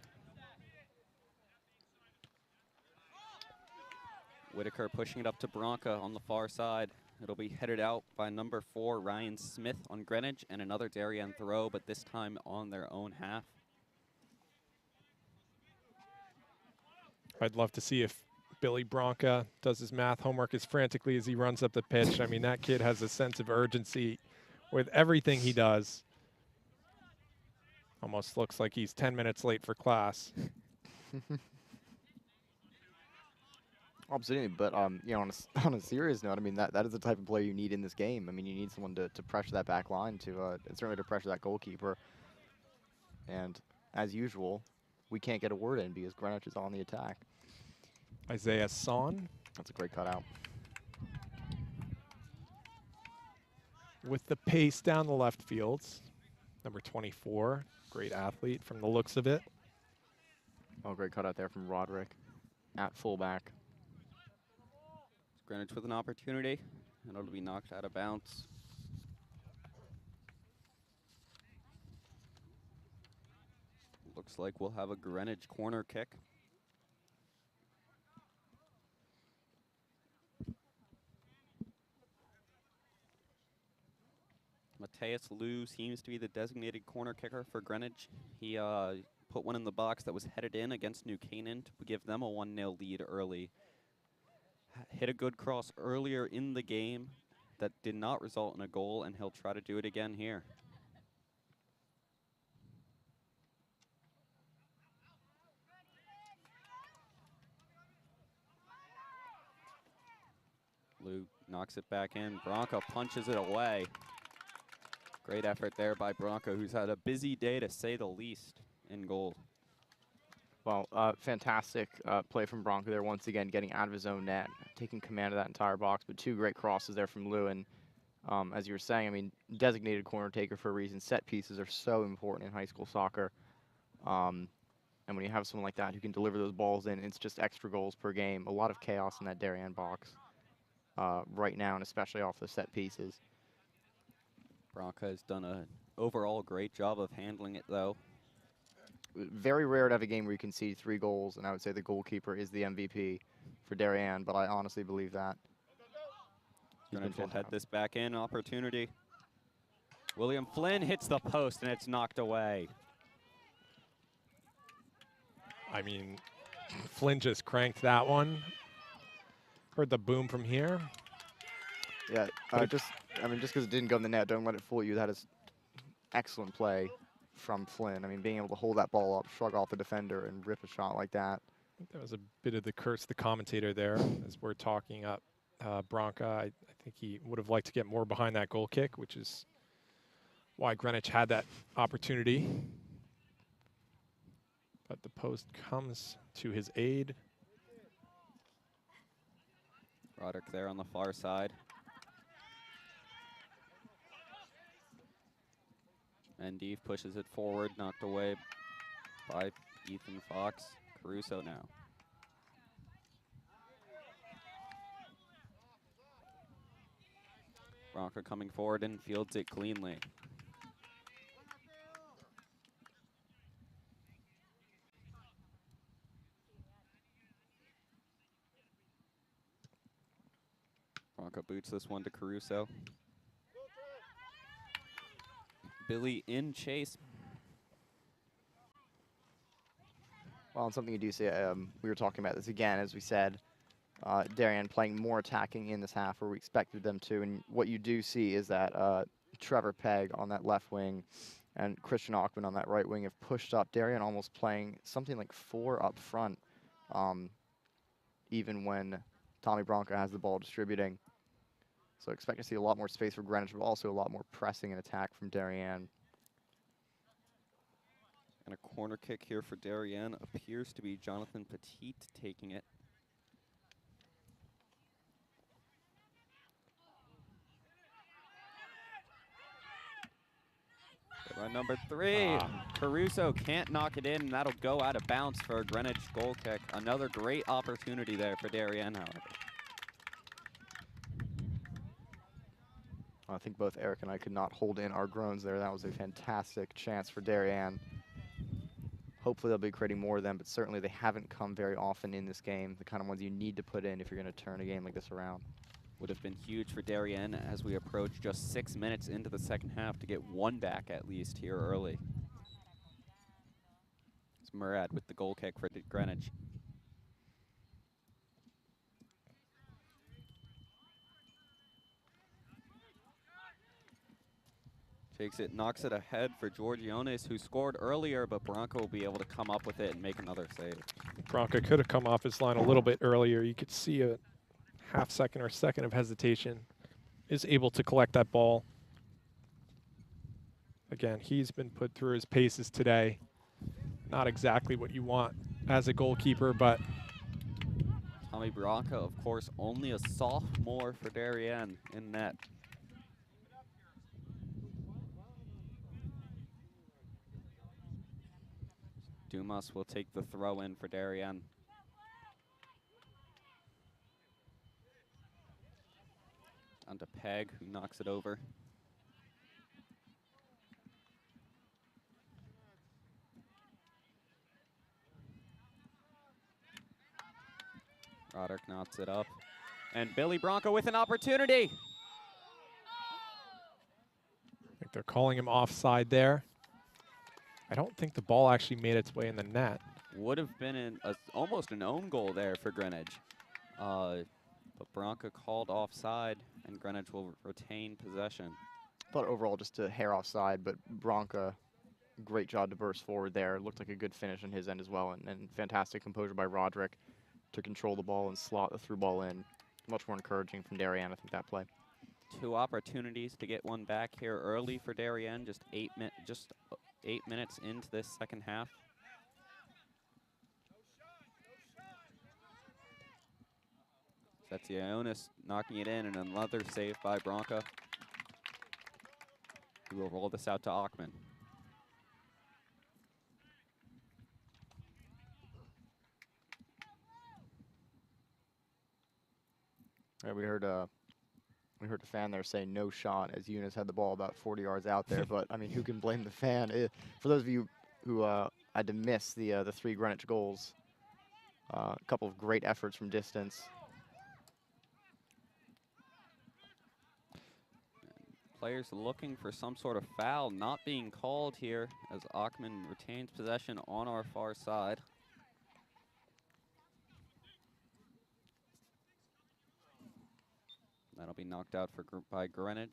A: Whitaker pushing it up to Bronca on the far side. It'll be headed out by number 4, Ryan Smith on Greenwich, and another Darien throw, but this time on their own half.
B: I'd love to see if Billy Bronca does his math homework as frantically as he runs up the pitch. I mean, that kid has a sense of urgency with everything he does. Almost looks like he's 10 minutes late for class.
C: Absolutely, but you know, on a serious note, I mean that is the type of player you need in this game. I mean, you need someone to pressure that back line, and certainly to pressure that goalkeeper. And as usual, we can't get a word in because Greenwich is on the attack.
B: Isaiah Son.
C: That's a great cutout.
B: With the pace down the left field, number 24, great athlete from the looks of it.
C: Oh, great cutout there from Roderick at fullback.
A: Greenwich with an opportunity, and it'll be knocked out of bounds. Looks like we'll have a Greenwich corner kick. Mateus Liu seems to be the designated corner kicker for Greenwich. He put one in the box that was headed in against New Canaan to give them a 1-0 lead early. Hit a good cross earlier in the game that did not result in a goal, and he'll try to do it again here. Liu knocks it back in. Bronca punches it away. Great effort there by Bronca, who's had a busy day to say the least in goal.
C: Well, fantastic play from Bronca there once again, getting out of his own net, taking command of that entire box, but 2 great crosses there from Liu. And as you were saying, I mean, designated corner taker for a reason. Set pieces are so important in high school soccer. And when you have someone like that who can deliver those balls in, it's just extra goals per game. A lot of chaos in that Darien box right now, and especially off the set pieces.
A: Bronca has done an overall great job of handling it, though.
C: Very rare to have a game where you concede 3 goals, and I would say the goalkeeper is the MVP for Darien, but I honestly believe that.
A: Greenwich will head this back in, opportunity. William Flynn hits the post, and it's knocked away.
B: I mean, Flynn just cranked that one. Heard the boom from here.
C: Yeah, just because it didn't go in the net, don't let it fool you. That is excellent play from Flynn. I mean, being able to hold that ball up, shrug off the defender, and rip a shot like that.
B: I think that was a bit of the curse of the commentator there as we're talking up Bronca. I think he would have liked to get more behind that goal kick, which is why Greenwich had that opportunity. But the post comes to his aid.
A: Roderick there on the far side. Mendeev pushes it forward, knocked away by Ethan Fox. Caruso now. Bronca coming forward and fields it cleanly. Bronca boots this one to Caruso. Billy in chase.
C: Well, and something you do see, we were talking about this again, as we said, Darian playing more attacking in this half where we expected them to. And what you do see is that Trevor Pegg on that left wing and Christian Ackman on that right wing have pushed up. Darian almost playing something like 4 up front, even when Tommy Bronca has the ball distributing. So expect to see a lot more space for Greenwich, but also a lot more pressing and attack from Darien.
A: And a corner kick here for Darien. Appears to be Jonathan Petit taking it. By number 3, Caruso can't knock it in, and that'll go out of bounds for a Greenwich goal kick. Another great opportunity there for Darien, however.
C: I think both Eric and I could not hold in our groans there. That was a fantastic chance for Darien. Hopefully they'll be creating more of them, but certainly they haven't come very often in this game. The kind of ones you need to put in if you're going to turn a game like this around.
A: Would have been huge for Darien as we approach just 6 minutes into the second half to get one back at least here early. It's Murad with the goal kick for Greenwich. Takes it, knocks it ahead for Georgiones, who scored earlier, but Bronco will be able to come up with it and make another save.
B: Bronca could have come off his line a little bit earlier. You could see a half second or second of hesitation. Is able to collect that ball. Again, he's been put through his paces today. Not exactly what you want as a goalkeeper, but
A: Tommy Bronca, of course, only a sophomore for Darien in net. Dumas will take the throw in for Darien. On to Pegg, who knocks it over. Roderick knocks it up. And Billy Bronco with an opportunity.
B: I think they're calling him offside there. I don't think the ball actually made its way in the net.
A: Would have been almost an own goal there for Greenwich. But Bronca called offside, and Greenwich will retain possession.
C: Thought overall just a hair offside, but Bronca, great job to burst forward there. Looked like a good finish on his end as well, and fantastic composure by Roderick to control the ball and slot the through ball in. Much more encouraging from Darien, I think, that play.
A: 2 opportunities to get one back here early for Darien, just 8 minutes into this second half. Setsionis knocking it in, and another save by Bronca, who will roll this out to Ackman.
C: Yeah, we heard a fan there say no shot as Eunice had the ball about 40 yards out there. But I mean, who can blame the fan? For those of you who had to miss the 3 Greenwich goals, a couple of great efforts from distance.
A: Players looking for some sort of foul, not being called here as Ackman retains possession on our far side. That'll be knocked out by Greenwich.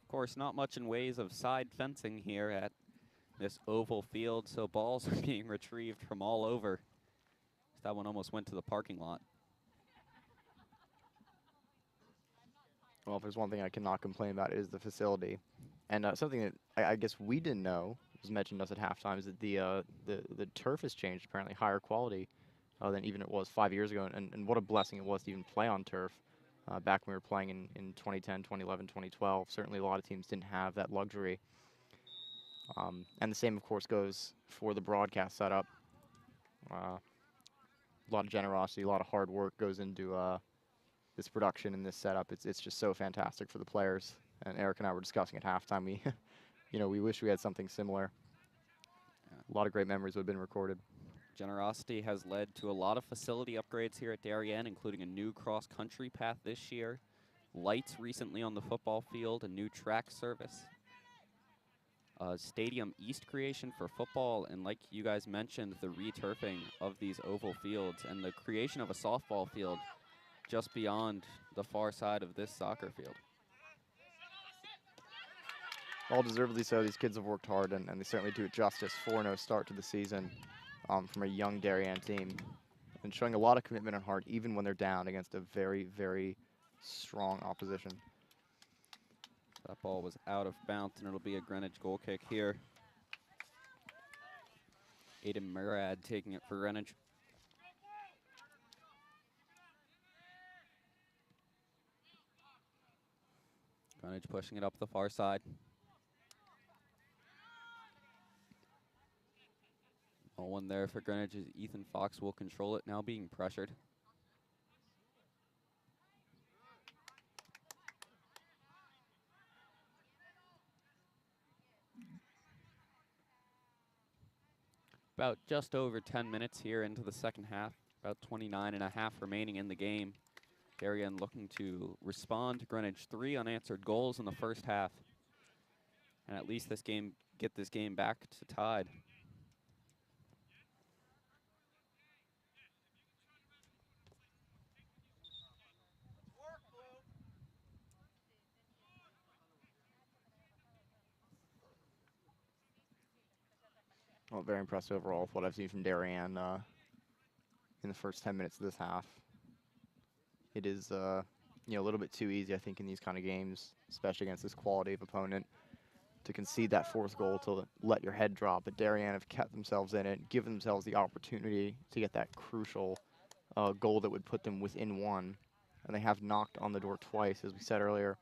A: Of course, not much in ways of side fencing here at this oval field, so balls are being retrieved from all over. That one almost went to the parking lot.
C: Well, if there's one thing I cannot complain about, it is the facility. And something that I guess we didn't know, was mentioned to us at halftime, is that the turf has changed, apparently higher quality than even it was 5 years ago. And what a blessing it was to even play on turf back when we were playing in 2010, 2011, 2012. Certainly a lot of teams didn't have that luxury. And the same, of course, goes for the broadcast setup. A lot of generosity, a lot of hard work goes into this production and this setup. It's just so fantastic for the players. And Eric and I were discussing at halftime. We, we wish we had something similar. A lot of great memories would have been recorded.
A: Generosity has led to a lot of facility upgrades here at Darien, including a new cross-country path this year, lights recently on the football field, a new track service, Stadium East creation for football, and like you guys mentioned, the returfing of these oval fields and the creation of a softball field just beyond the far side of this soccer field.
C: All deservedly so. These kids have worked hard, and they certainly do it justice. 4-0 start to the season from a young Darien team, and showing a lot of commitment and heart even when they're down against a very, very strong opposition.
A: That ball was out of bounds, and it'll be a Greenwich goal kick here. Aiden Murad taking it for Greenwich. Greenwich pushing it up the far side. No one there for Greenwich as Ethan Fox will control it, now being pressured. About just over 10 minutes here into the second half, about 29.5 remaining in the game. Darien looking to respond to Greenwich 3 unanswered goals in the first half. And at least get this game back to tied.
C: Well, very impressed overall with what I've seen from Darien in the first 10 minutes of this half. It is, a little bit too easy, I think, in these kind of games, especially against this quality of opponent, to concede that fourth goal, to let your head drop. But Darien have kept themselves in it, given themselves the opportunity to get that crucial goal that would put them within one. And they have knocked on the door twice, as we said earlier.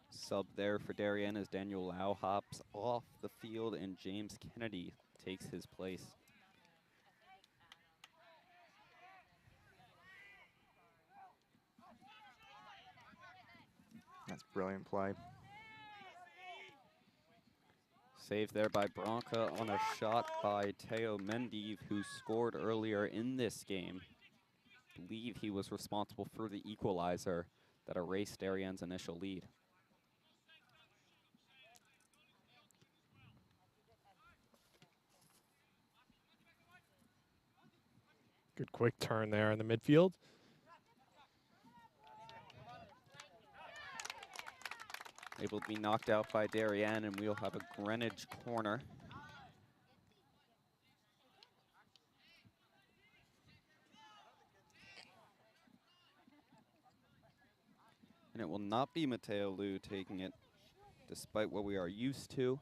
A: Sub there for Darien as Daniel Lau hops off the field and James Kennedy takes his place.
C: That's brilliant play.
A: Saved there by Bronca on a shot by Teo Mendive, who scored earlier in this game. I believe he was responsible for the equalizer that erased Darien's initial lead.
B: Good quick turn there in the midfield.
A: Able to be knocked out by Darien, and we'll have a Greenwich corner. And it will not be Mateo Liu taking it, despite what we are used to,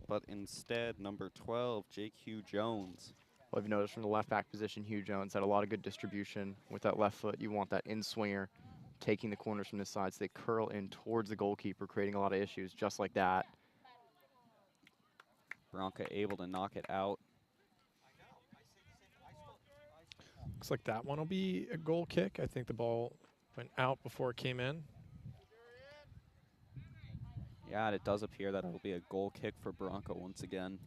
A: but instead number 12, J.Q. Jones.
C: Well, I've noticed from the left back position, Hugh Jones had a lot of good distribution with that left foot. You want that in-swinger, taking the corners from this side, so they curl in towards the goalkeeper, creating a lot of issues just like that.
A: Bronca able to knock it out.
B: Looks like that one will be a goal kick. I think the ball went out before it came in.
A: Yeah, and it does appear that it'll be a goal kick for Bronca once again.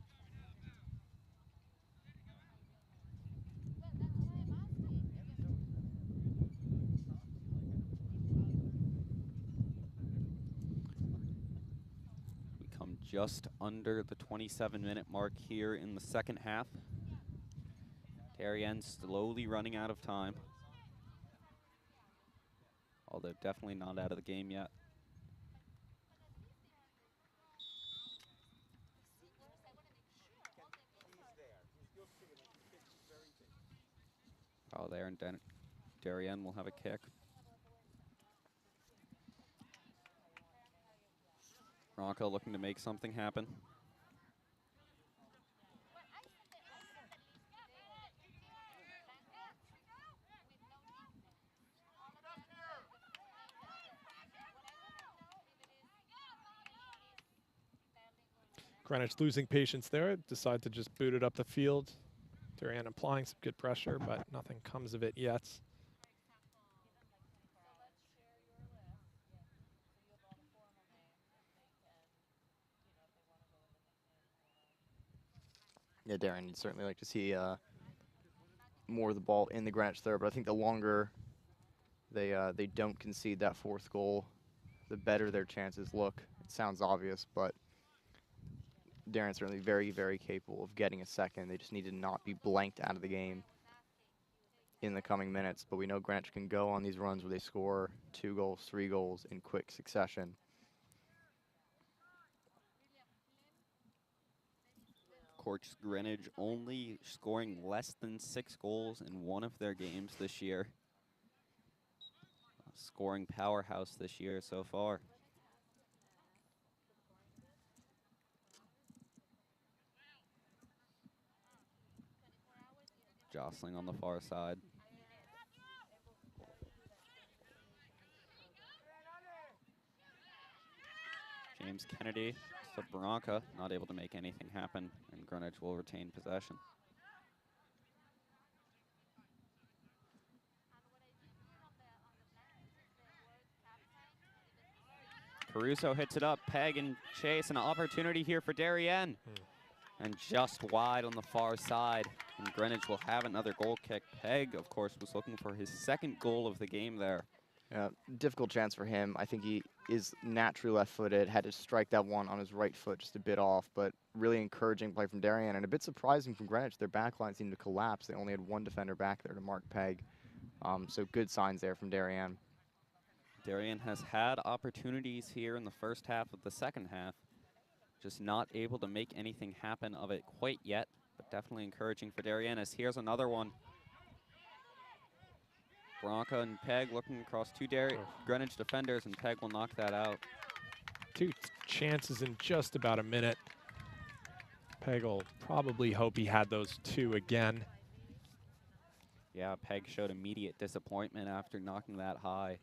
A: Just under the 27-minute mark here in the second half. Darien slowly running out of time. Although definitely not out of the game yet. Foul there, and Darian will have a kick. Bronco looking to make something happen.
B: Greenwich losing patience there, decide to just boot it up the field. Darian applying some good pressure, but nothing comes of it yet.
C: Yeah, Darren, you'd certainly like to see more of the ball in the Greenwich third, but I think the longer they don't concede that fourth goal, the better their chances look. It sounds obvious, but Darren's certainly very, very capable of getting a second. They just need to not be blanked out of the game in the coming minutes. But we know Greenwich can go on these runs where they score 2 goals, 3 goals in quick succession.
A: Of course, Greenwich only scoring less than 6 goals in one of their games this year. A scoring powerhouse this year so far. Jostling on the far side. James Kennedy to Bronca, not able to make anything happen, and Greenwich will retain possession. Caruso hits it up, Peg and Chase, an opportunity here for Darien. And just wide on the far side, and Greenwich will have another goal kick. Peg, of course, was looking for his second goal of the game there.
C: Difficult chance for him. I think he is naturally left-footed, had to strike that one on his right foot just a bit off, but really encouraging play from Darien, and a bit surprising from Greenwich. Their back line seemed to collapse. They only had one defender back there to mark Peg. So good signs there from Darien.
A: Darien has had opportunities here in the first half of the second half. Just not able to make anything happen of it quite yet, but definitely encouraging for Darien, as here's another one. Bronca and Peg looking across 2 Greenwich defenders, and Peg will knock that out.
B: 2 chances in just about a minute. Peg will probably hope he had those 2 again.
A: Yeah, Peg showed immediate disappointment after knocking that high.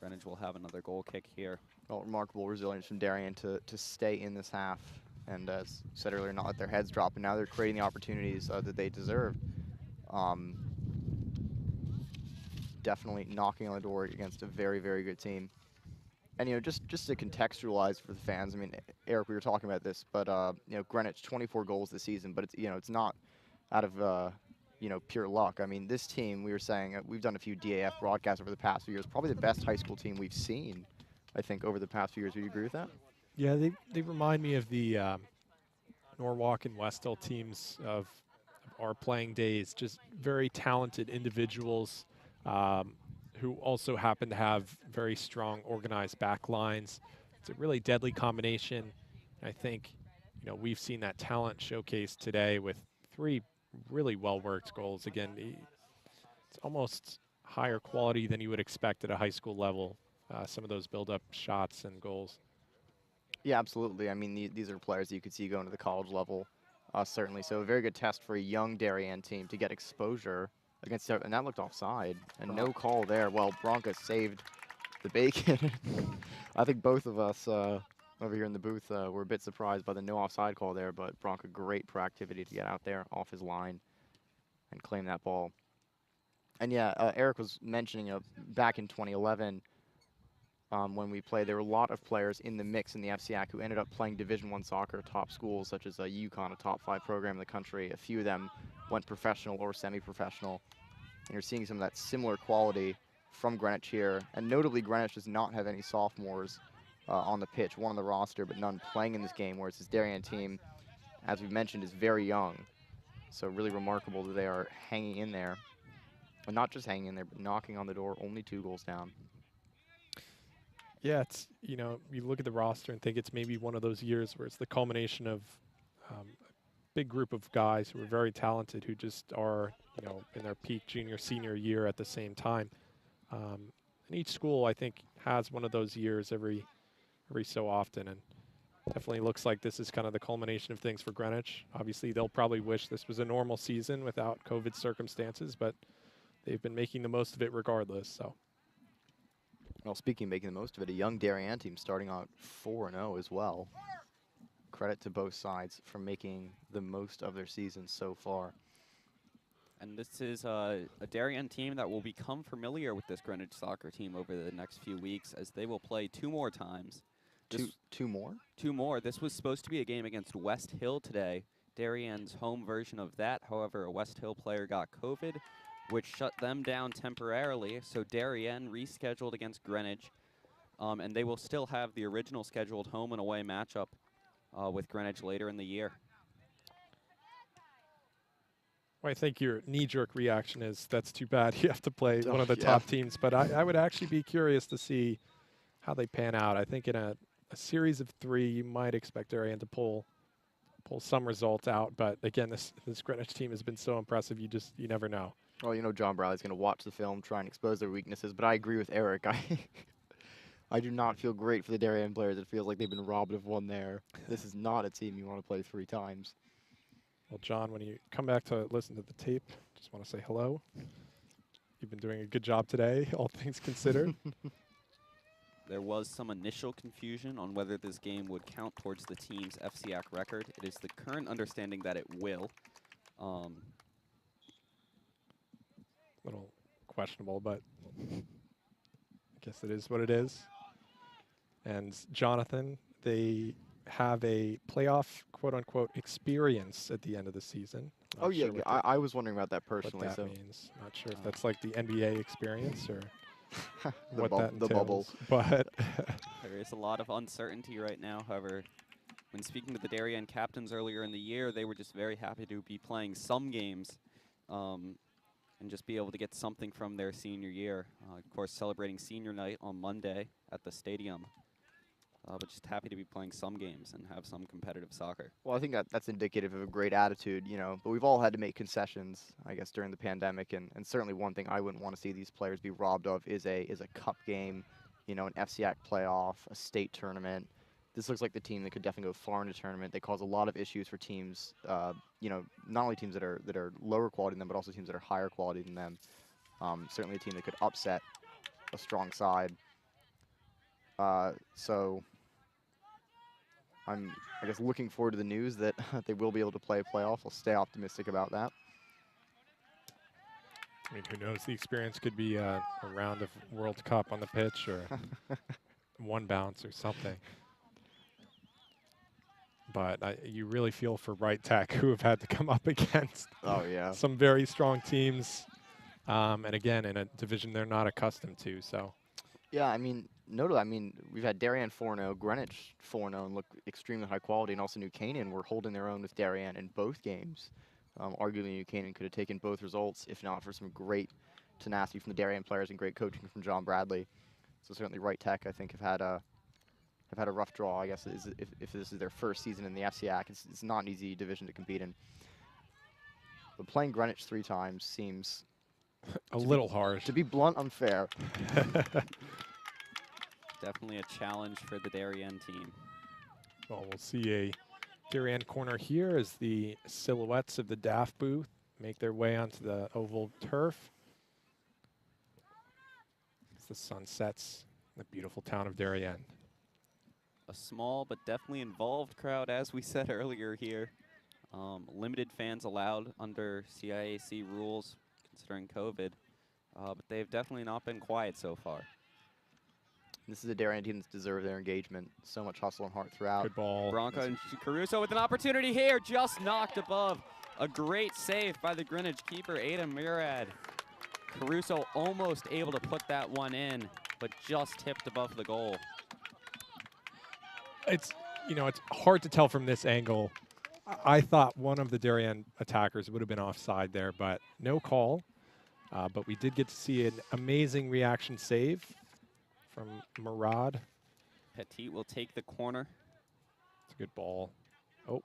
A: Greenwich will have another goal kick here.
C: Well, remarkable resilience from Darien to stay in this half, and as said earlier, not let their heads drop, and now they're creating the opportunities that they deserved. Definitely knocking on the door against a very, very good team. And, you know, just to contextualize for the fans, I mean, Eric, we were talking about this, but, you know, Greenwich, 24 goals this season, but it's, you know, it's not out of, you know, pure luck. I mean, this team, we were saying, we've done a few DAF broadcasts over the past few years, probably the best high school team we've seen, I think, over the past few years. Would you agree with that?
B: Yeah, they remind me of the Norwalk and Westhill teams of our playing days. Just very talented individuals who also happen to have very strong organized back lines. It's a really deadly combination. I think, you know, we've seen that talent showcased today with 3 really well-worked goals. Again, it's almost higher quality than you would expect at a high school level, some of those build-up shots and goals.
C: Yeah, absolutely. I mean, these are players that you could see going to the college level, certainly. So a very good test for a young Darien team to get exposure against, and that looked offside, and no call there. Well, Bronca saved the bacon. I think both of us over here in the booth were a bit surprised by the no offside call there, but Bronca, great proactivity to get out there off his line and claim that ball. And yeah, Eric was mentioning back in 2011, when we played, there were a lot of players in the mix in the FCIAC who ended up playing Division I soccer, top schools such as UConn, a top 5 program in the country. A few of them went professional or semi-professional. And you're seeing some of that similar quality from Greenwich here. And notably, Greenwich does not have any sophomores on the pitch, one on the roster, but none playing in this game, whereas this Darien team, as we've mentioned, is very young. So really remarkable that they are hanging in there. And not just hanging in there, but knocking on the door, only 2 goals down.
B: Yeah, it's, you know, you look at the roster and think it's maybe one of those years where it's the culmination of big group of guys who are very talented, who just are, you know, in their peak junior, senior year at the same time. And each school, I think, has one of those years every so often, and definitely looks like this is kind of the culmination of things for Greenwich. Obviously, they'll probably wish this was a normal season without COVID circumstances, but they've been making the most of it regardless. So,
C: well, speaking of making the most of it, a young Darien team starting out 4-0 as well. Credit to both sides for making the most of their season so far.
A: And this is a Darien team that will become familiar with this Greenwich soccer team over the next few weeks, as they will play 2 more times.
C: Two more?
A: 2 more. This was supposed to be a game against West Hill today, Darien's home version of that. However, a West Hill player got COVID, which shut them down temporarily. So Darien rescheduled against Greenwich, and they will still have the original scheduled home and away matchup with Greenwich later in the year.
B: well, I think your knee-jerk reaction is that's too bad. You have to play one of the top teams, but I would actually be curious to see how they pan out. I think in a series of 3, you might expect Darien to pull some results out, but again, this Greenwich team has been so impressive. You never know.
C: Well, you know, John Bradley's going to watch the film, try and expose their weaknesses, but I agree with Eric. I do not feel great for the Darien players. It feels like they've been robbed of one there. This is not a team you want to play 3 times.
B: Well, John, when you come back to listen to the tape, just want to say hello. You've been doing a good job today, all things considered.
A: There was some initial confusion on whether this game would count towards the team's FCIAC record. It is the current understanding that it will.
B: Little questionable, but I guess it is what it is. And Jonathan, they have a playoff, quote-unquote, experience at the end of the season. Not
C: Oh, yeah,
B: sure
C: I was wondering about that personally.
B: what that
C: so
B: means. Not sure if that's like the NBA experience or
C: the,
B: what that
C: the bubble.
B: entails. But
A: There is a lot of uncertainty right now. However, when speaking to the Darien captains earlier in the year, they were just very happy to be playing some games and just be able to get something from their senior year. Of course, celebrating senior night on Monday at the stadium. But just happy to be playing some games and have some competitive soccer.
C: Well, I think that's indicative of a great attitude, you know, but we've all had to make concessions, I guess, during the pandemic, and certainly one thing I wouldn't want to see these players be robbed of is a cup game, you know, an FCIAC playoff, a state tournament. This looks like the team that could definitely go far in the tournament. They cause a lot of issues for teams, you know, not only teams that are lower quality than them, but also teams that are higher quality than them. Certainly a team that could upset a strong side. So I'm, I guess, looking forward to the news that they will be able to play a playoff. I'll stay optimistic about that.
B: I mean, who knows? The experience could be a round of World Cup on the pitch or one bounce or something. But you really feel for Right Tech, who have had to come up against some very strong teams. And again, in a division they're not accustomed to. So,
C: yeah, I mean, we've had Darien 4-0, Greenwich 4-0, and look extremely high quality, and also New Canaan were holding their own with Darien in both games. Arguably, New Canaan could have taken both results if not for some great tenacity from the Darien players and great coaching from John Bradley. So certainly, Right Tech, I think, have had a rough draw. I guess if this is their first season in the FCIAC, it's not an easy division to compete in. But playing Greenwich 3 times seems
B: a little harsh.
C: To be blunt, unfair.
A: Definitely a challenge for the Darien team.
B: Well, we'll see a Darien corner here as the silhouettes of the DAF booth make their way onto the oval turf. As the sun sets in the beautiful town of Darien.
A: A small but definitely involved crowd, as we said earlier here. Limited fans allowed under CIAC rules, considering COVID. But they've definitely not been quiet so far.
C: This is a Darien team that's deserved their engagement. So much hustle and heart throughout.
B: Good ball.
A: Bronco and Caruso with an opportunity here, just knocked above. A great save by the Greenwich keeper, Adam Murad. Caruso almost able to put that one in, but just tipped above the goal.
B: It's hard to tell from this angle. I thought one of the Darien attackers would have been offside there, but no call. But we did get to see an amazing reaction save from Murad.
A: Petit will take the corner.
B: It's a good ball. Oh.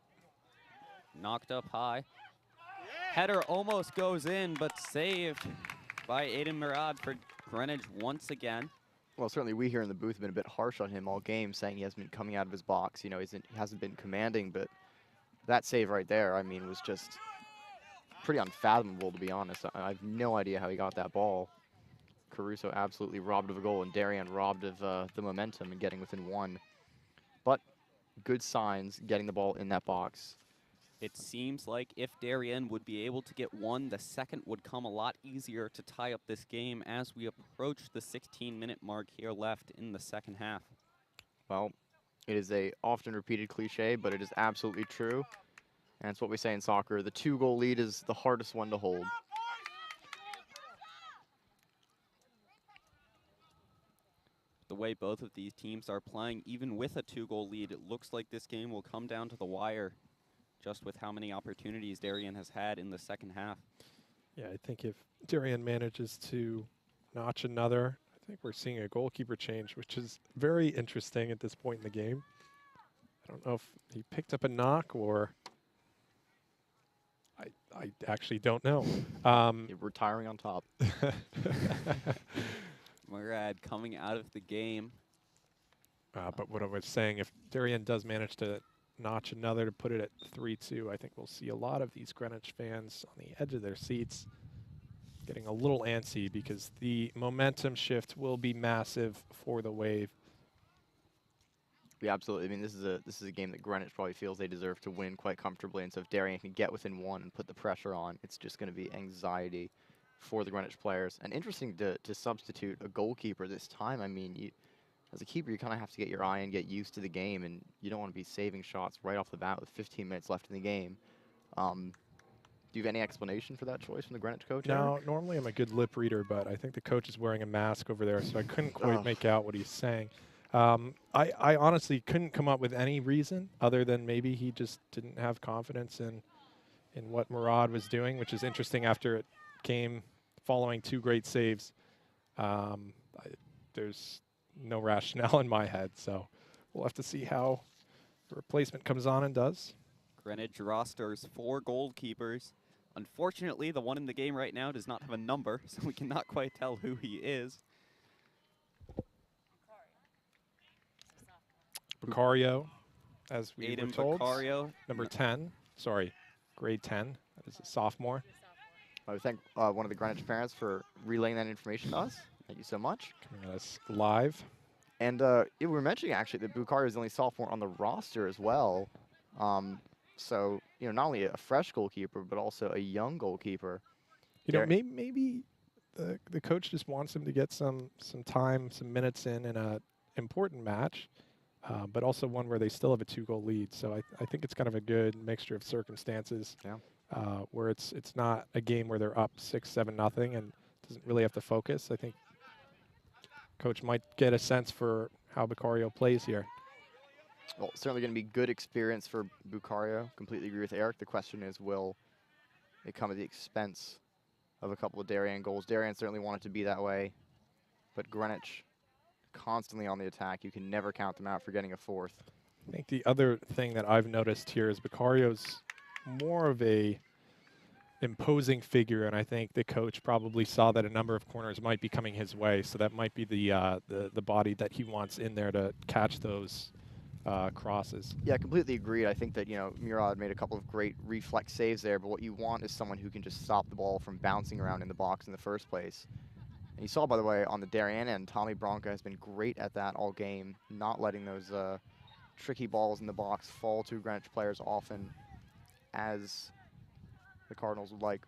A: Knocked up high. Header almost goes in, but saved by Aiden Murad for Greenwich once again.
C: Well, certainly we here in the booth have been a bit harsh on him all game, saying he hasn't been coming out of his box. You know, he hasn't been commanding, but that save right there, I mean, was just pretty unfathomable, to be honest. I have no idea how he got that ball. Caruso absolutely robbed of a goal, and Darian robbed of the momentum and getting within one. But good signs getting the ball in that box.
A: It seems like if Darien would be able to get one, the second would come a lot easier to tie up this game as we approach the 16-minute mark here left in the second half.
C: Well, it is a often repeated cliche, but it is absolutely true. And it's what we say in soccer. The 2-goal lead is the hardest one to hold.
A: The way both of these teams are playing, even with a 2-goal lead, it looks like this game will come down to the wire, just with how many opportunities Darien has had in the second half.
B: Yeah, I think if Darian manages to notch another, I think we're seeing a goalkeeper change, which is very interesting at this point in the game. I don't know if he picked up a knock or I actually don't know.
C: You're retiring on top.
A: Murad coming out of the game.
B: But what I was saying, if Darien does manage to notch another to put it at 3-2, I think we'll see a lot of these Greenwich fans on the edge of their seats getting a little antsy because the momentum shift will be massive for the Wave.
C: Yeah, absolutely. I mean, this is a game that Greenwich probably feels they deserve to win quite comfortably, and so if Darien can get within one and put the pressure on, it's just going to be anxiety for the Greenwich players. And interesting to substitute a goalkeeper this time. I mean, as a keeper, you kind of have to get your eye and get used to the game, and you don't want to be saving shots right off the bat with 15 minutes left in the game. Do you have any explanation for that choice from the Greenwich coach?
B: No, normally I'm a good lip reader, but I think the coach is wearing a mask over there, so I couldn't quite make out what he's saying. I honestly couldn't come up with any reason other than maybe he just didn't have confidence in what Murad was doing, which is interesting after it came following 2 great saves. There's no rationale in my head, so we'll have to see how the replacement comes on and does.
A: Greenwich rosters 4 goalkeepers. Unfortunately, the one in the game right now does not have a number, so we cannot quite tell who he is.
B: Bucario, as we were
A: Aiden
B: told,
A: Bucario.
B: number 10, sorry, grade 10, that is a sophomore.
C: I would thank one of the Greenwich parents for relaying that information to us. Thank you so much.
B: Coming at us live.
C: And we were mentioning actually that Bucario is the only sophomore on the roster as well. So, you know, not only a fresh goalkeeper, but also a young goalkeeper.
B: You know, maybe the coach just wants him to get some time, some minutes in a important match, but also one where they still have a 2-goal lead. So I think it's kind of a good mixture of circumstances, where it's not a game where they're up 6-7-0 and doesn't really have to focus. I think coach might get a sense for how Bucario plays here.
C: Well, certainly going to be good experience for Bucario. Completely agree with Eric. The question is, will it come at the expense of a couple of Darien goals? Darien certainly wanted to be that way, but Greenwich constantly on the attack. You can never count them out for getting a 4th.
B: I think the other thing that I've noticed here is Bucario's more of a imposing figure, and I think the coach probably saw that a number of corners might be coming his way, so that might be the body that he wants in there to catch those crosses.
C: Yeah, completely agreed. I think that, you know, Murad made a couple of great reflex saves there, but what you want is someone who can just stop the ball from bouncing around in the box in the first place. And you saw, by the way, on the Darien end, Tommy Bronca has been great at that all game, not letting those tricky balls in the box fall to Greenwich players often as the Cardinals would like.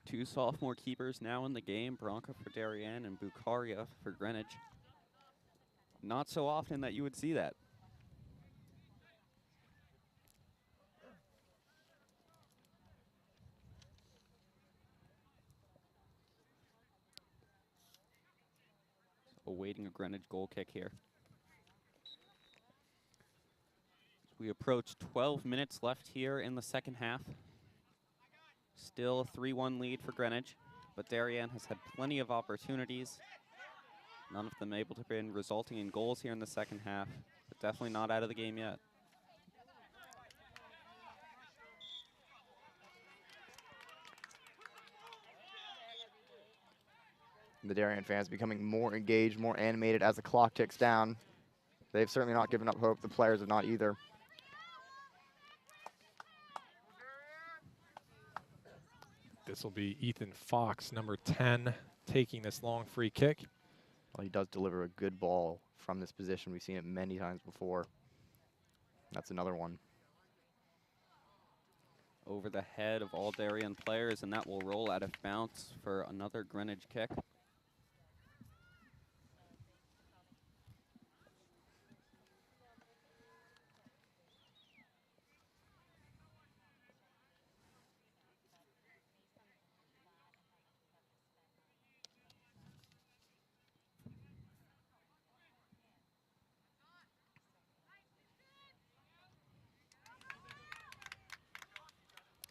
A: 2 sophomore keepers now in the game, Bronca for Darien and Bucaria for Greenwich. Not so often that you would see that. Awaiting a Greenwich goal kick here. We approach 12 minutes left here in the second half. Still a 3-1 lead for Greenwich, but Darien has had plenty of opportunities. None of them able to be resulting in goals here in the second half, but definitely not out of the game yet.
C: The Darien fans becoming more engaged, more animated as the clock ticks down. They've certainly not given up hope. The players have not either.
B: This will be Ethan Fox, number 10, taking this long free kick.
C: Well, he does deliver a good ball from this position. We've seen it many times before. That's another one.
A: Over the head of all Darien players, and that will roll out of bounds for another Greenwich kick.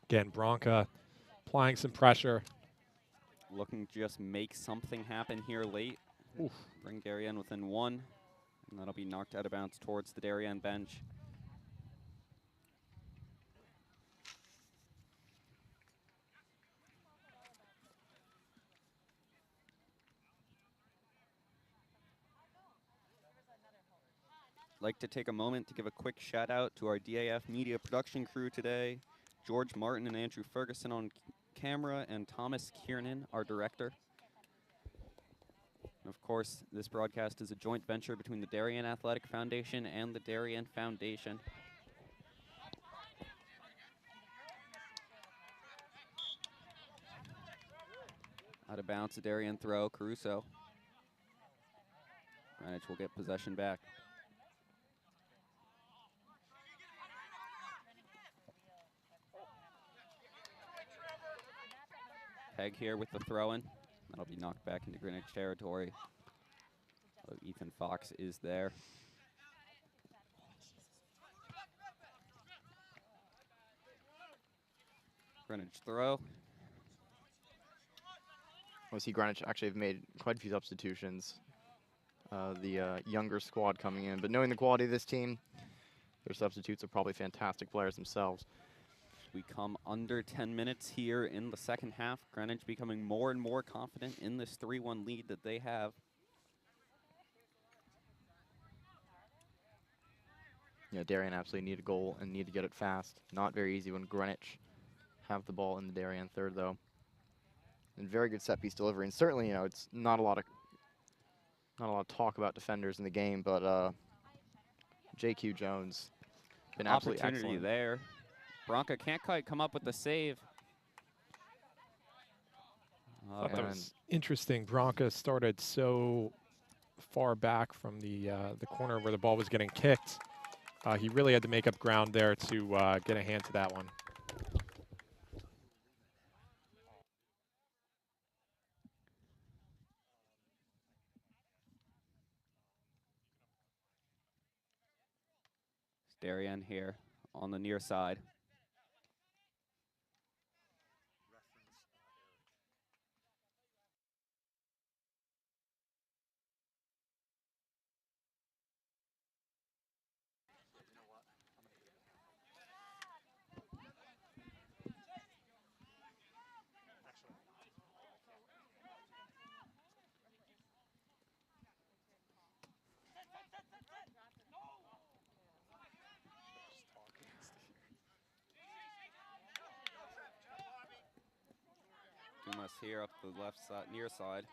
B: Again, Bronca applying some pressure.
A: Looking to just make something happen here late.
B: Oof.
A: Bring Darien within one, and that'll be knocked out of bounds towards the Darien bench. Like to take a moment to give a quick shout out to our DAF media production crew today. George Martin and Andrew Ferguson on camera, and Thomas Kiernan, our director. And of course, this broadcast is a joint venture between the Darien Athletic Foundation and the Darien Foundation. Out of bounds, a Darien throw, Caruso. Greenwich will get possession back. Peg here with the throw-in. That'll be knocked back into Greenwich territory. So Ethan Fox is there. Greenwich throw.
C: We see Greenwich actually have made quite a few substitutions. The younger squad coming in, but knowing the quality of this team, their substitutes are probably fantastic players themselves.
A: We come under 10 minutes here in the second half. Greenwich becoming more and more confident in this 3-1 lead that they have.
C: Yeah, Darien absolutely need a goal and need to get it fast. Not very easy when Greenwich have the ball in the Darien third, though. And very good set piece delivery. And certainly, you know, it's not a lot of talk about defenders in the game, but J.Q. Jones been absolutely
A: Opportunity
C: excellent
A: there. Bronca can't quite come up with the save.
B: Thought that was interesting. Bronca started so far back from the corner where the ball was getting kicked. He really had to make up ground there to get a hand to that one.
A: Darian here on the near side. Dumas here up the left side, near side.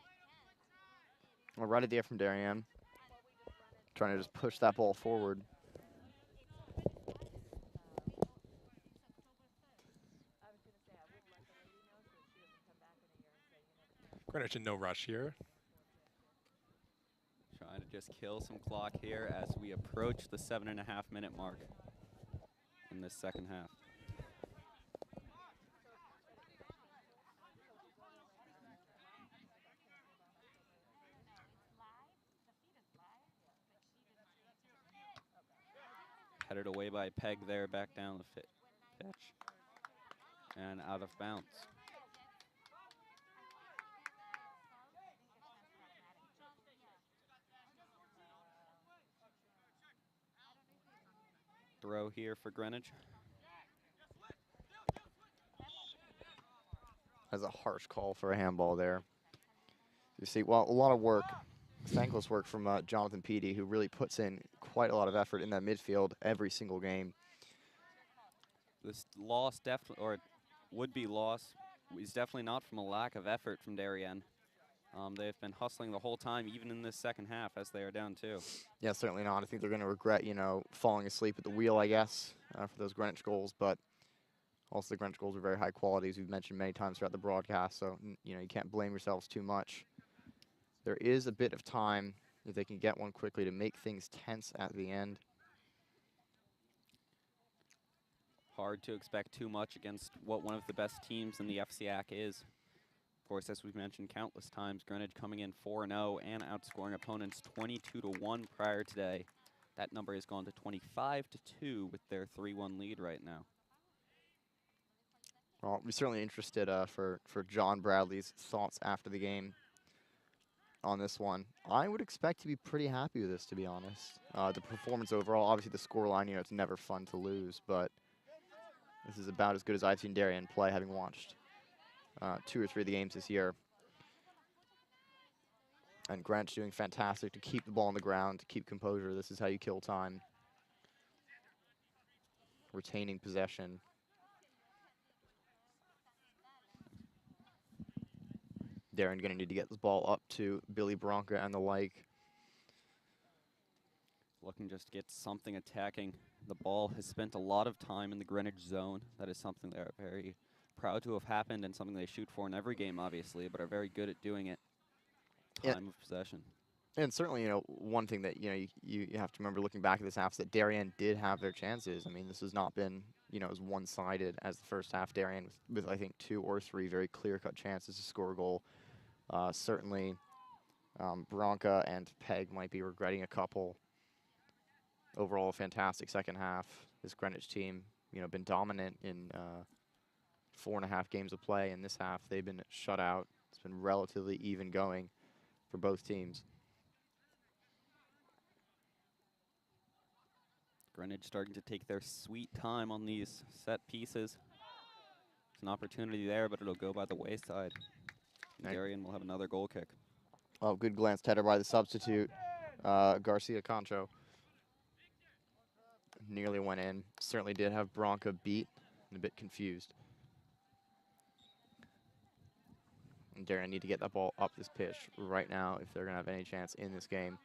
C: Well, right idea from Darian. Trying to just push that ball forward.
B: Greenwich in no rush here.
A: Trying to just kill some clock here as we approach the 7.5-minute mark in this second half. Headed away by Peg there, back down the pitch. And out of bounds. Throw here for Greenwich.
C: That's a harsh call for a handball there. You see, well, a lot of work, thankless work from Jonathan Peaty, who really puts in quite a lot of effort in that midfield every single game.
A: This loss definitely, or would-be loss, is definitely not from a lack of effort from Darien. They've been hustling the whole time, even in this second half, as they are down 2.
C: Yeah, certainly not. I think they're going to regret, you know, falling asleep at the wheel, I guess, for those Greenwich goals. But also the Greenwich goals are very high quality, as we've mentioned many times throughout the broadcast. So, you know, you can't blame yourselves too much. There is a bit of time, if they can get one quickly, to make things tense at the end.
A: Hard to expect too much against what one of the best teams in the FCIAC is. Of course, as we've mentioned countless times, Greenwich coming in 4-0 and outscoring opponents 22-1 prior today. That number has gone to 25-2 with their 3-1 lead right now.
C: Well, we're certainly interested for John Bradley's thoughts after the game on this one. I would expect to be pretty happy with this, to be honest. The performance overall, obviously the scoreline, you know, it's never fun to lose, but this is about as good as I've seen Darien play, having watched 2 or 3 of the games this year. And Greenwich doing fantastic to keep the ball on the ground, to keep composure. This is how you kill time. Retaining possession. Darien going to need to get this ball up to Billy Bronca and the like.
A: Looking just to get something attacking. The ball has spent a lot of time in the Greenwich zone. That is something they're very proud to have happened and something they shoot for in every game, obviously, but are very good at doing it. Time of possession.
C: And certainly, you know, one thing that, you know, you have to remember looking back at this half is that Darien did have their chances. I mean, this has not been, you know, as one-sided as the first half. Darien with I think 2 or 3 very clear-cut chances to score a goal. Certainly, Bronca and Peg might be regretting a couple. Overall, a fantastic second half. This Greenwich team, you know, been dominant in 4.5 games of play. In this half, they've been shut out. It's been relatively even going for both teams.
A: Greenwich starting to take their sweet time on these set pieces. There's an opportunity there, but it'll go by the wayside. Darian will have another goal kick.
C: Oh, good glance header by the substitute, Garcia Concho. Nearly went in. Certainly did have Bronca beat and a bit confused. And Darien need to get that ball up this pitch right now if they're going to have any chance in this game.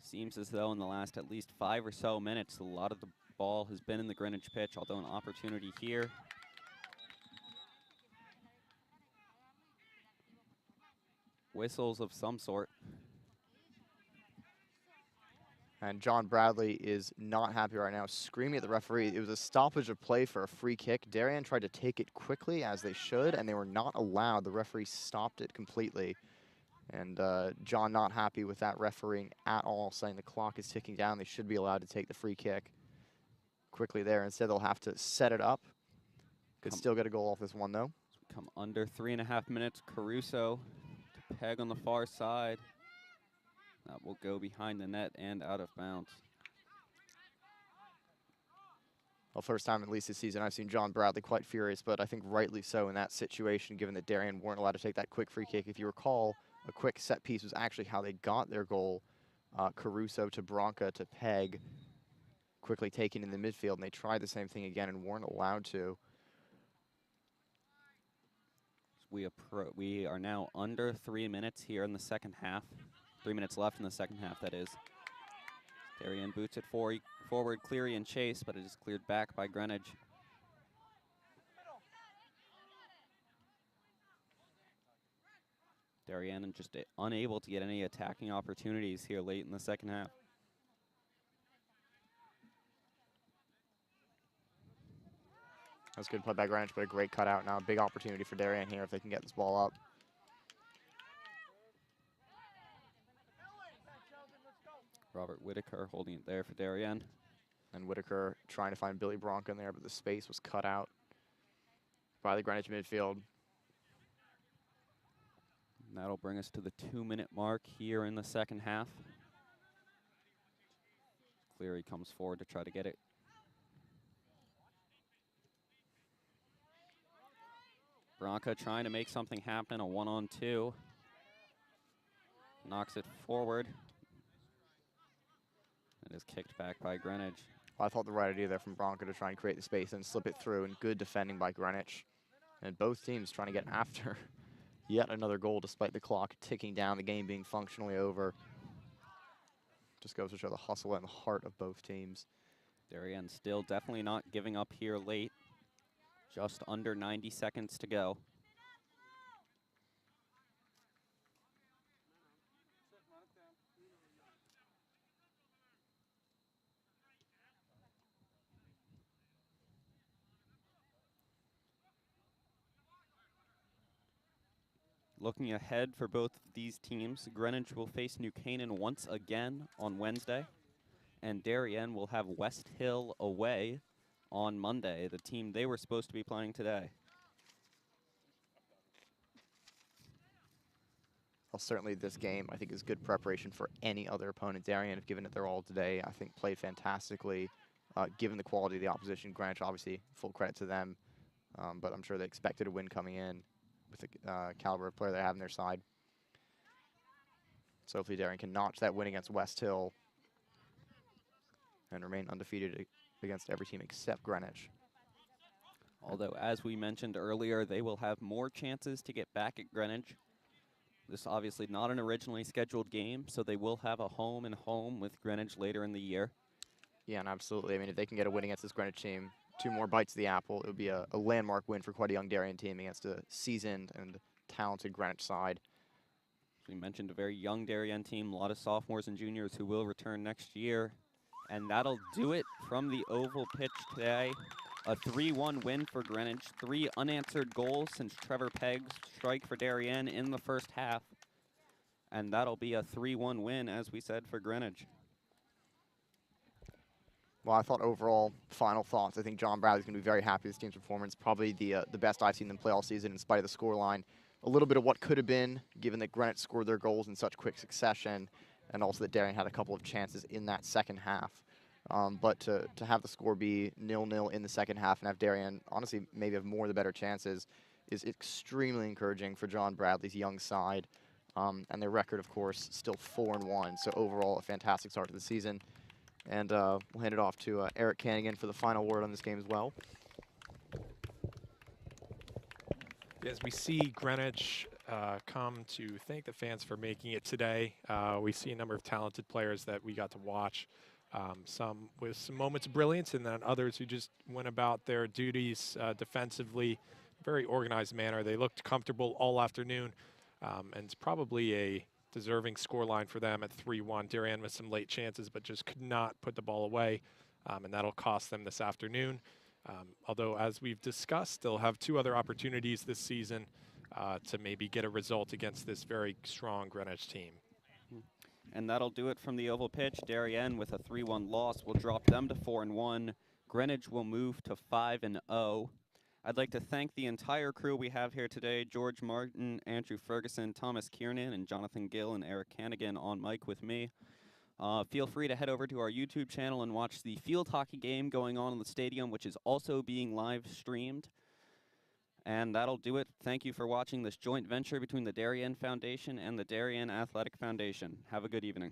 A: Seems as though in the last at least 5 or so minutes, a lot of the ball has been in the Greenwich pitch, although an opportunity here. Whistles of some sort.
C: And John Bradley is not happy right now, screaming at the referee. It was a stoppage of play for a free kick. Darien tried to take it quickly, as they should, and they were not allowed. The referee stopped it completely. And John not happy with that refereeing at all, saying the clock is ticking down. They should be allowed to take the free kick quickly there. Instead, they'll have to set it up. Could still get a goal off this one, though.
A: Come under 3.5 minutes. Caruso to Peg on the far side. That will go behind the net and out of bounds.
C: Well, first time at least this season I've seen John Bradley quite furious, but I think rightly so in that situation, given that Darien weren't allowed to take that quick free kick. If you recall, a quick set piece was actually how they got their goal. Caruso to Bronca to Peg, quickly taken in the midfield, and they tried the same thing again and weren't allowed to.
A: We are now under 3 minutes here in the second half. 3 minutes left in the second half, that is. Darian boots it forward, Cleary and Chase, but it is cleared back by Greenwich. Darian just unable to get any attacking opportunities here late in the second half.
C: That's good play by Greenwich, but a great cutout now. Big opportunity for Darien here if they can get this ball up.
A: Robert Whitaker holding it there for Darien.
C: And Whitaker trying to find Billy Bronca in there, but the space was cut out by the Greenwich midfield.
A: And that'll bring us to the 2-minute mark here in the second half. Cleary comes forward to try to get it. Bronca trying to make something happen, a 1-on-2. Knocks it forward. It is kicked back by Greenwich.
C: Well, I thought the right idea there from Bronca to try and create the space and slip it through, and good defending by Greenwich. And both teams trying to get after yet another goal despite the clock ticking down, the game being functionally over. Just goes to show the hustle and the heart of both teams.
A: Darien still definitely not giving up here late. Just under 90 seconds to go. Looking ahead for both these teams, Greenwich will face New Canaan once again on Wednesday, and Darien will have West Hill away on Monday, the team they were supposed to be playing today.
C: Well, certainly this game, I think, is good preparation for any other opponent. Darien have given it their all today. I think played fantastically, given the quality of the opposition. Greenwich, obviously, full credit to them, but I'm sure they expected a win coming in with the caliber of player they have on their side. So hopefully Darien can notch that win against West Hill and remain undefeated against every team except Greenwich.
A: Although, as we mentioned earlier, they will have more chances to get back at Greenwich. This obviously not an originally scheduled game, so they will have a home and home with Greenwich later in the year.
C: Yeah, and absolutely. I mean, if they can get a win against this Greenwich team, 2 more bites of the apple, it would be a landmark win for quite a young Darien team against a seasoned and talented Greenwich side.
A: We mentioned a very young Darien team, a lot of sophomores and juniors who will return next year. And that'll do it from the oval pitch today. A 3-1 win for Greenwich. 3 unanswered goals since Trevor Pegg's strike for Darien in the first half. And that'll be a 3-1 win, as we said, for Greenwich.
C: Well, I thought overall, final thoughts, I think John Bradley's going to be very happy with his team's performance. Probably the best I've seen them play all season in spite of the scoreline. A little bit of what could have been, given that Greenwich scored their goals in such quick succession, and also that Darien had a couple of chances in that second half. But to have the score be 0-0 in the second half and have Darien, honestly, maybe have more of the better chances is extremely encouraging for John Bradley's young side. And their record, of course, still 4-1. So overall, a fantastic start to the season. And we'll hand it off to Eric Cannigan for the final word on this game as well.
B: As we see Greenwich come to thank the fans for making it today, we see a number of talented players that we got to watch. Some with some moments of brilliance, and then others who just went about their duties defensively, very organized manner. They looked comfortable all afternoon, and it's probably a deserving scoreline for them at 3-1. Darien with some late chances, but just could not put the ball away, and that'll cost them this afternoon. Although, as we've discussed, they'll have 2 other opportunities this season to maybe get a result against this very strong Greenwich team.
A: And that'll do it from the oval pitch. Darien with a 3-1 loss will drop them to 4-1. Greenwich will move to 5-0. I'd like to thank the entire crew we have here today: George Martin, Andrew Ferguson, Thomas Kiernan, and Jonathan Gill and Eric Cannigan on mic with me. Feel free to head over to our YouTube channel and watch the field hockey game going on in the stadium, which is also being live streamed. And that'll do it. Thank you for watching this joint venture between the Darien Foundation and the Darien Athletic Foundation. Have a good evening.